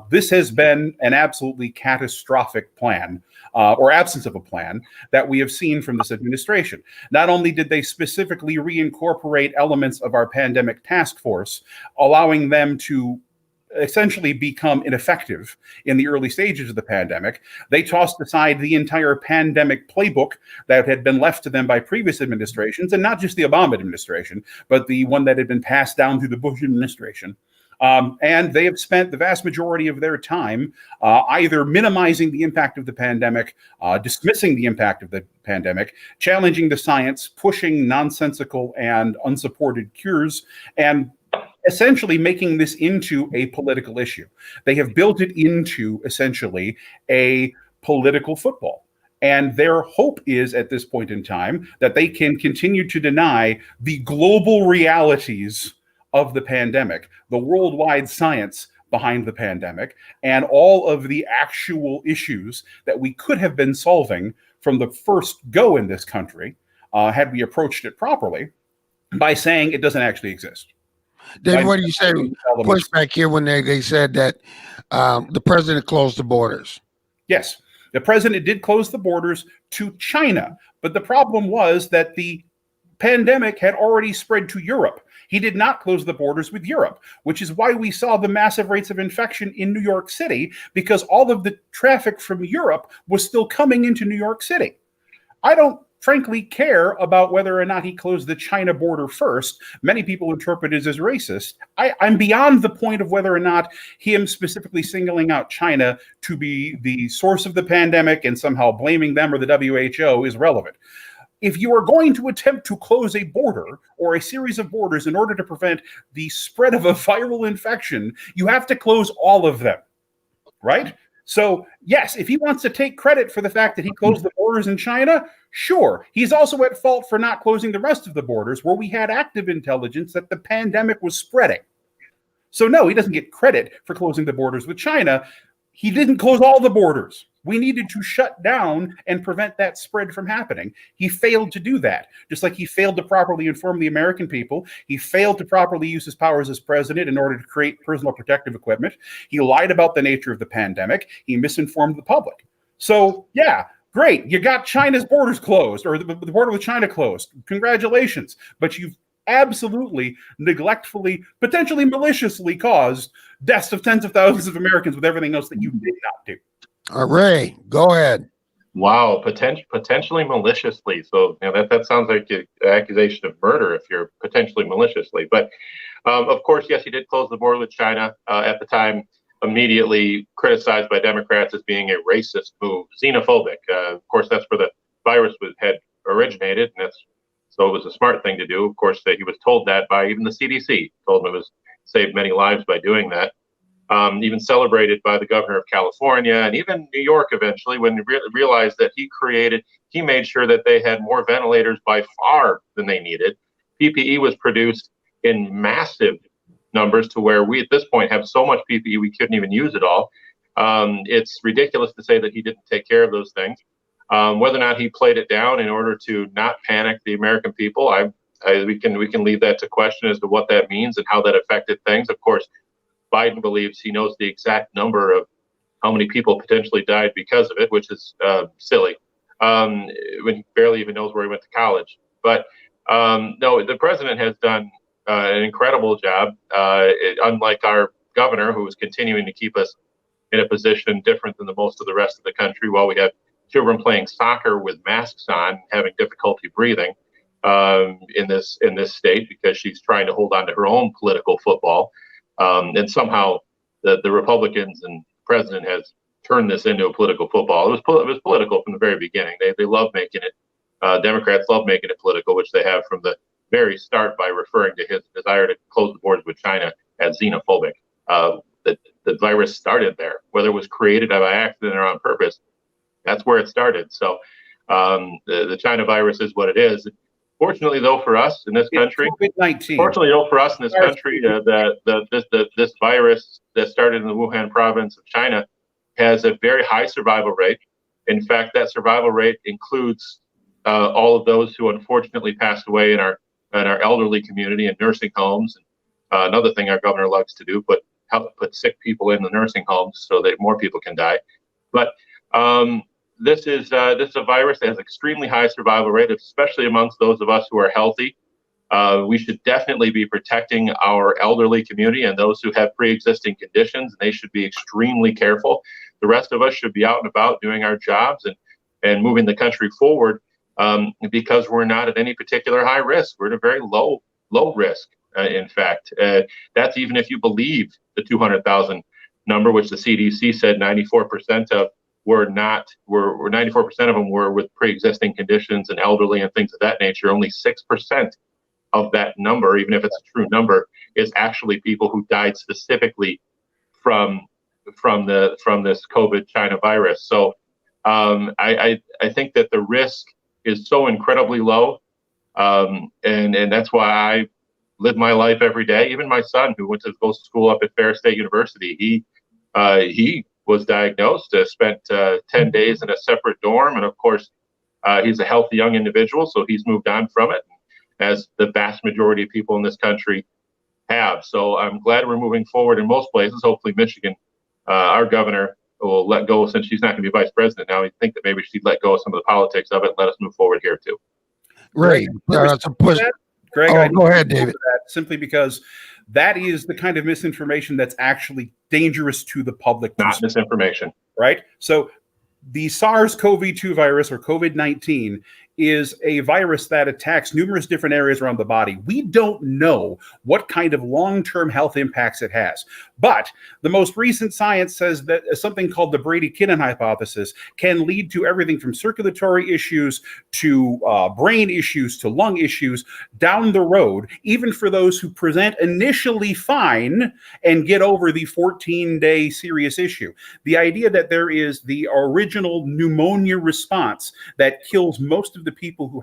This has been an absolutely catastrophic plan, or absence of a plan, that we have seen from this administration. Not only did they specifically reincorporate elements of our pandemic task force, allowing them to essentially become ineffective in the early stages of the pandemic, they tossed aside the entire pandemic playbook that had been left to them by previous administrations, and not just the Obama administration, but the one that had been passed down through the Bush administration. And they have spent the vast majority of their time either minimizing the impact of the pandemic, dismissing the impact of the pandemic, challenging the science, pushing nonsensical and unsupported cures, and essentially making this into a political issue. They have built it into essentially a political football. And their hope is at this point in time that they can continue to deny the global realities of the pandemic, the worldwide science behind the pandemic, and all of the actual issues that we could have been solving from the first go in this country, had we approached it properly, by saying it doesn't actually exist. David, what do you say? Push back here when they said that the president closed the borders. Yes, the president did close the borders to China, but the problem was that the pandemic had already spread to Europe. He did not close the borders with Europe, which is why we saw the massive rates of infection in New York City, because all of the traffic from Europe was still coming into New York City. I don't frankly care about whether or not he closed the China border first. Many people interpret it as racist. I'm beyond the point of whether or not him specifically singling out China to be the source of the pandemic and somehow blaming them or the WHO is relevant. If you are going to attempt to close a border or a series of borders in order to prevent the spread of a viral infection, you have to close all of them, right? So, yes, if he wants to take credit for the fact that he closed the borders in China, sure. He's also at fault for not closing the rest of the borders where we had active intelligence that the pandemic was spreading. So, no, he doesn't get credit for closing the borders with China. He didn't close all the borders. We needed to shut down and prevent that spread from happening. He failed to do that, just like he failed to properly inform the American people. He failed to properly use his powers as president in order to create personal protective equipment. He lied about the nature of the pandemic. He misinformed the public. So, yeah, great. You got China's borders closed, or the border with China closed. Congratulations. But you've absolutely, neglectfully, potentially maliciously caused deaths of tens of thousands of Americans with everything else that you did not do. Ray, go ahead. Wow, potentially maliciously. So that sounds like an accusation of murder if you're potentially maliciously. But of course, yes, he did close the border with China at the time, immediately criticized by Democrats as being a racist move, xenophobic. Of course, that's where the virus had originated, and so it was a smart thing to do. Of course, he was told that by even the CDC, told him it was saved many lives by doing that. Even celebrated by the governor of California and even New York eventually, when he realized that he made sure that they had more ventilators by far than they needed. PPE was produced in massive numbers to where we at this point have so much PPE we couldn't even use it all. It's ridiculous to say that he didn't take care of those things. Whether or not he played it down in order to not panic the American people, we can leave that to question as to what that means and how that affected things. Of course, Biden believes he knows the exact number of how many people potentially died because of it, which is silly, when he barely even knows where he went to college. But no, the president has done an incredible job, unlike our governor, who is continuing to keep us in a position different than the most of the rest of the country, while we have children playing soccer with masks on, having difficulty breathing in this state because she's trying to hold on to her own political football. And somehow the Republicans and the president has turned this into a political football. It was political from the very beginning. They love making it. Democrats love making it political, which they have from the very start by referring to his desire to close the borders with China as xenophobic. The virus started there, whether it was created by accident or on purpose. That's where it started. So the China virus is what it is. Fortunately, though, for us in this country, this virus that started in the Wuhan province of China has a very high survival rate. In fact, that survival rate includes all of those who unfortunately passed away in our elderly community and nursing homes. Another thing our governor loves to do, help put sick people in the nursing homes so that more people can die. But this is a virus that has extremely high survival rate, especially amongst those of us who are healthy. We should definitely be protecting our elderly community and those who have pre-existing conditions. They should be extremely careful. The rest of us should be out and about doing our jobs and moving the country forward because we're not at any particular high risk. We're at a very low risk. In fact, that's even if you believe the 200,000 number, which the CDC said 94% of were 94% of them were with pre-existing conditions and elderly and things of that nature. Only 6% of that number, even if it's a true number, is actually people who died specifically from this COVID China virus. So I think that the risk is so incredibly low, and that's why I live my life every day. Even my son, who goes to school up at Ferris State University, he was diagnosed, spent 10 days in a separate dorm. And of course, he's a healthy young individual, so he's moved on from it, as the vast majority of people in this country have. So I'm glad we're moving forward in most places. Hopefully Michigan, our governor, will let go, since she's not going to be vice president now. I think that maybe she'd let go of some of the politics of it and let us move forward here too. Right. To push. Greg, Oh, I go ahead, David. that simply because that is the kind of misinformation that's actually dangerous to the public. Not misinformation. Right? So the SARS-CoV-2 virus, or COVID-19, is a virus that attacks numerous different areas around the body. We don't know what kind of long-term health impacts it has. But the most recent science says that something called the Brady-Kinnon hypothesis can lead to everything from circulatory issues to brain issues to lung issues down the road, even for those who present initially fine and get over the 14-day serious issue. The idea that there is the original pneumonia response that kills most of the people who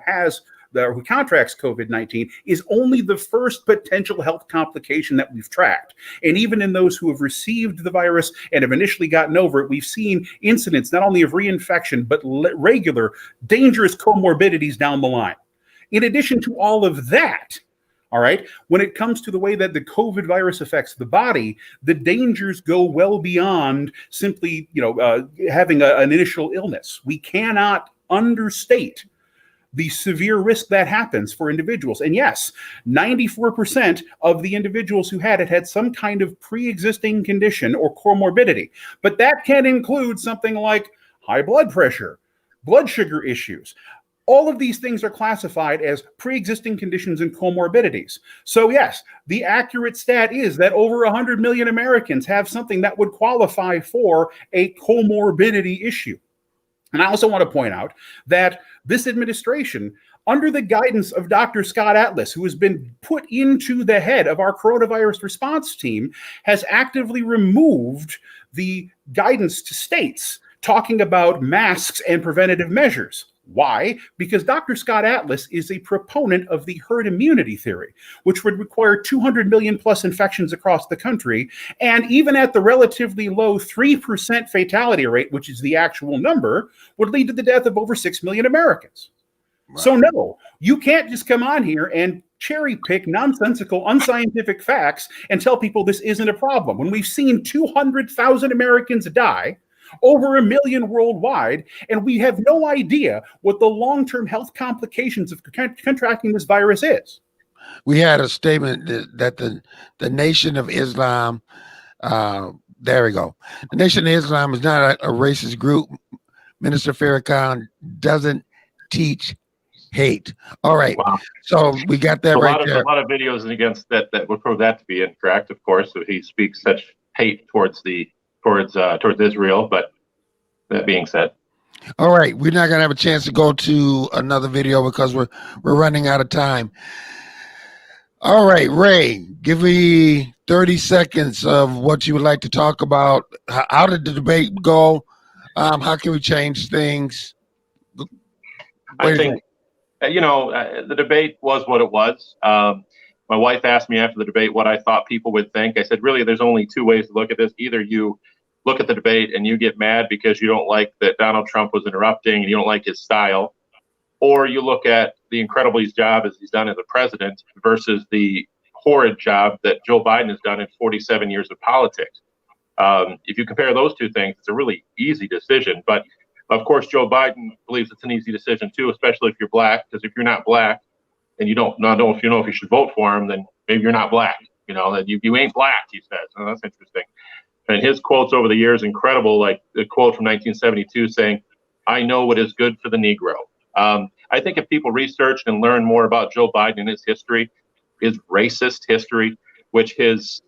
contracts COVID-19 is only the first potential health complication that we've tracked. And even in those who have received the virus and have initially gotten over it, we've seen incidents not only of reinfection, but regular dangerous comorbidities down the line. In addition to all of that, all right, when it comes to the way that the COVID virus affects the body, the dangers go well beyond simply, having an initial illness. We cannot understate the severe risk that happens for individuals. And yes, 94% of the individuals who had it had some kind of pre-existing condition or comorbidity. But that can include something like high blood pressure, blood sugar issues. All of these things are classified as pre-existing conditions and comorbidities. So yes, the accurate stat is that over 100 million Americans have something that would qualify for a comorbidity issue. And I also want to point out that this administration, under the guidance of Dr. Scott Atlas, who has been put into the head of our coronavirus response team, has actively removed the guidance to states talking about masks and preventative measures. Why? Because Dr. Scott Atlas is a proponent of the herd immunity theory, which would require 200 million plus infections across the country. And even at the relatively low 3% fatality rate, which is the actual number, would lead to the death of over 6 million Americans. Wow. So no, you can't just come on here and cherry pick nonsensical, unscientific facts and tell people this isn't a problem. When we've seen 200,000 Americans die, over 1 million worldwide, and we have no idea what the long-term health complications of contracting this virus is. We had a statement that the Nation of Islam, there we go. The Nation of Islam is not a racist group. Minister Farrakhan doesn't teach hate. All right. Wow. So we got that right there. A lot of videos against that would prove that to be incorrect, of course, if he speaks such hate towards Israel. But that being said, all right, we're not gonna have a chance to go to another video because we're running out of time. All right, Ray, give me 30 seconds of what you would like to talk about. How did the debate go? How can we change things? I think the debate was what it was. My wife asked me after the debate what I thought people would think. I said, really, there's only two ways to look at this. Either you look at the debate and you get mad because you don't like that Donald Trump was interrupting and you don't like his style, or you look at the incredible job as he's done as a president versus the horrid job that Joe Biden has done in 47 years of politics. If you compare those two things, it's a really easy decision. But of course, Joe Biden believes it's an easy decision too, especially if you're black, because if you're not black, and you don't know if you should vote for him, then maybe you're not black. That you ain't black, he says. Oh, that's interesting. And his quotes over the years, incredible, like the quote from 1972 saying, "I know what is good for the Negro." I think if people research and learn more about Joe Biden and his history, his racist history, which his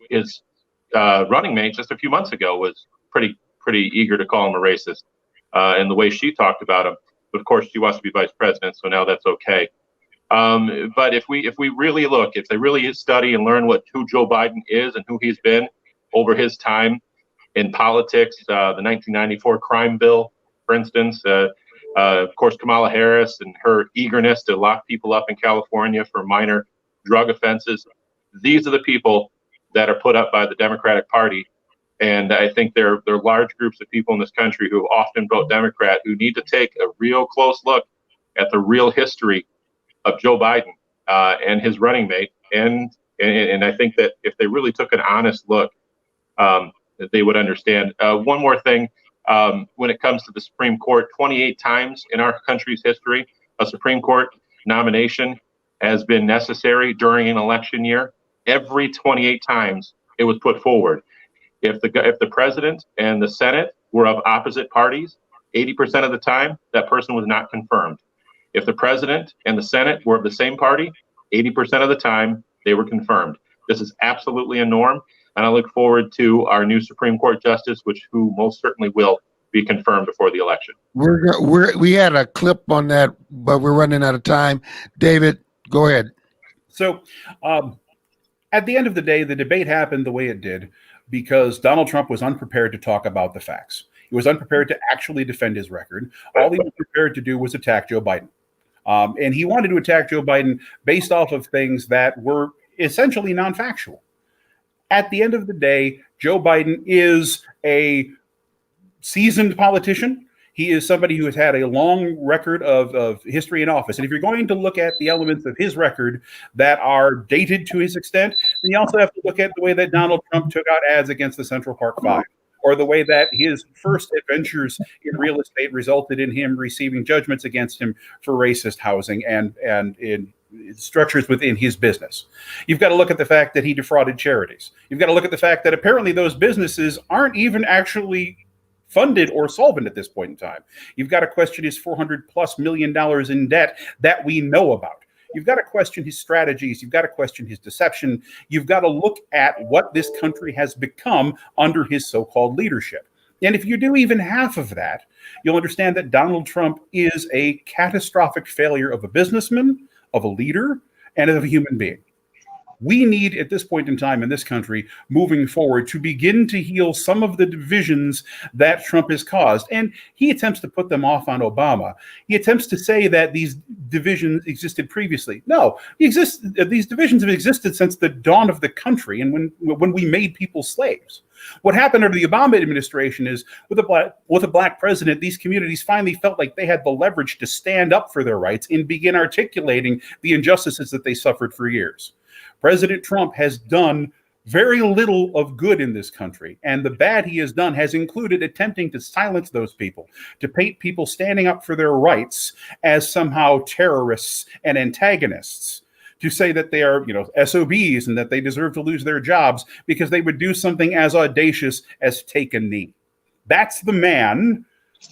running mate just a few months ago was pretty eager to call him a racist, and the way she talked about him. But of course, she wants to be vice president, so now that's okay. But if we really look, if they really study and learn who Joe Biden is and who he's been over his time in politics, the 1994 crime bill, for instance, of course, Kamala Harris and her eagerness to lock people up in California for minor drug offenses. These are the people that are put up by the Democratic Party. And I think there are large groups of people in this country who often vote Democrat who need to take a real close look at the real history of Joe Biden and his running mate. And I think that if they really took an honest look, that they would understand. One more thing, when it comes to the Supreme Court, 28 times in our country's history, a Supreme Court nomination has been necessary during an election year, every 28 times it was put forward. If the president and the Senate were of opposite parties, 80% of the time, that person was not confirmed. If the president and the Senate were of the same party, 80% of the time, they were confirmed. This is absolutely a norm, and I look forward to our new Supreme Court justice, who most certainly will be confirmed before the election. We had a clip on that, but we're running out of time. David, go ahead. So, at the end of the day, the debate happened the way it did because Donald Trump was unprepared to talk about the facts. He was unprepared to actually defend his record. All he was prepared to do was attack Joe Biden. And he wanted to attack Joe Biden based off of things that were essentially non-factual. At the end of the day, Joe Biden is a seasoned politician. He is somebody who has had a long record of history in office. And if you're going to look at the elements of his record that are dated to his extent, then you also have to look at the way that Donald Trump took out ads against the Central Park Five, or the way that his first adventures in real estate resulted in him receiving judgments against him for racist housing and in structures within his business. You've got to look at the fact that he defrauded charities. You've got to look at the fact that apparently those businesses aren't even actually funded or solvent at this point in time. You've got to question his $400+ million in debt that we know about. You've got to question his strategies. You've got to question his deception. You've got to look at what this country has become under his so-called leadership. And if you do even half of that, you'll understand that Donald Trump is a catastrophic failure of a businessman, of a leader, and of a human being. We need, at this point in time in this country, moving forward, to begin to heal some of the divisions that Trump has caused. And he attempts to put them off on Obama. He attempts to say that these divisions existed previously. No, these divisions have existed since the dawn of the country and when we made people slaves. What happened under the Obama administration is, with a black president, these communities finally felt like they had the leverage to stand up for their rights and begin articulating the injustices that they suffered for years. President Trump has done very little of good in this country, and the bad he has done has included attempting to silence those people, to paint people standing up for their rights as somehow terrorists and antagonists, to say that they are, SOBs and that they deserve to lose their jobs because they would do something as audacious as take a knee. That's the man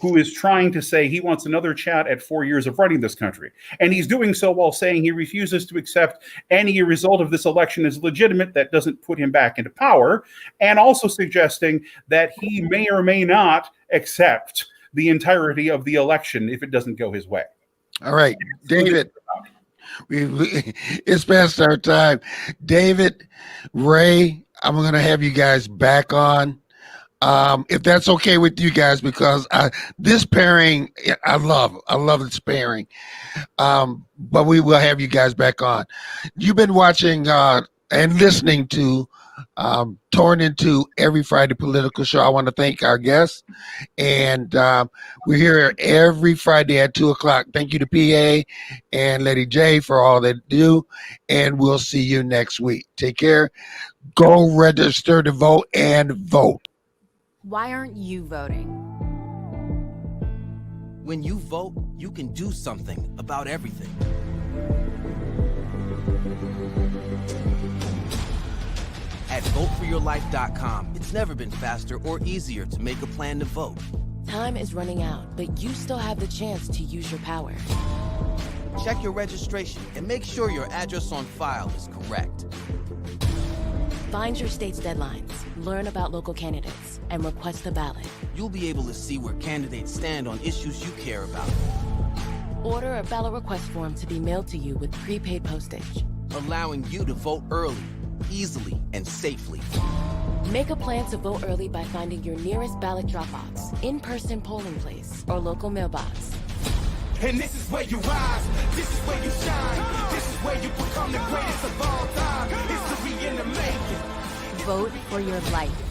who is trying to say he wants another shot at 4 years of running this country. And he's doing so while saying he refuses to accept any result of this election as legitimate that doesn't put him back into power, and also suggesting that he may or may not accept the entirety of the election if it doesn't go his way. All right, David. It's past our time. David, Ray, I'm going to have you guys back on. If that's okay with you guys, because this pairing, I love this pairing. But we will have you guys back on. You've been watching and listening to Torn Into Every Friday Political Show. I want to thank our guests, and we're here every Friday at 2:00. Thank you to PA and Lady J for all they do, and we'll see you next week. Take care. Go register to vote and vote. Why aren't you voting? When you vote, you can do something about everything. At voteforyourlife.com, it's never been faster or easier to make a plan to vote. Time is running out, but you still have the chance to use your power. Check your registration and make sure your address on file is correct. Find your state's deadlines, learn about local candidates, and request a ballot. You'll be able to see where candidates stand on issues you care about. Order a ballot request form to be mailed to you with prepaid postage, allowing you to vote early, easily, and safely. Make a plan to vote early by finding your nearest ballot drop box, in-person polling place, or local mailbox. And this is where you rise, this is where you shine, this is where you become the greatest of all time. History in the making. Vote for your life.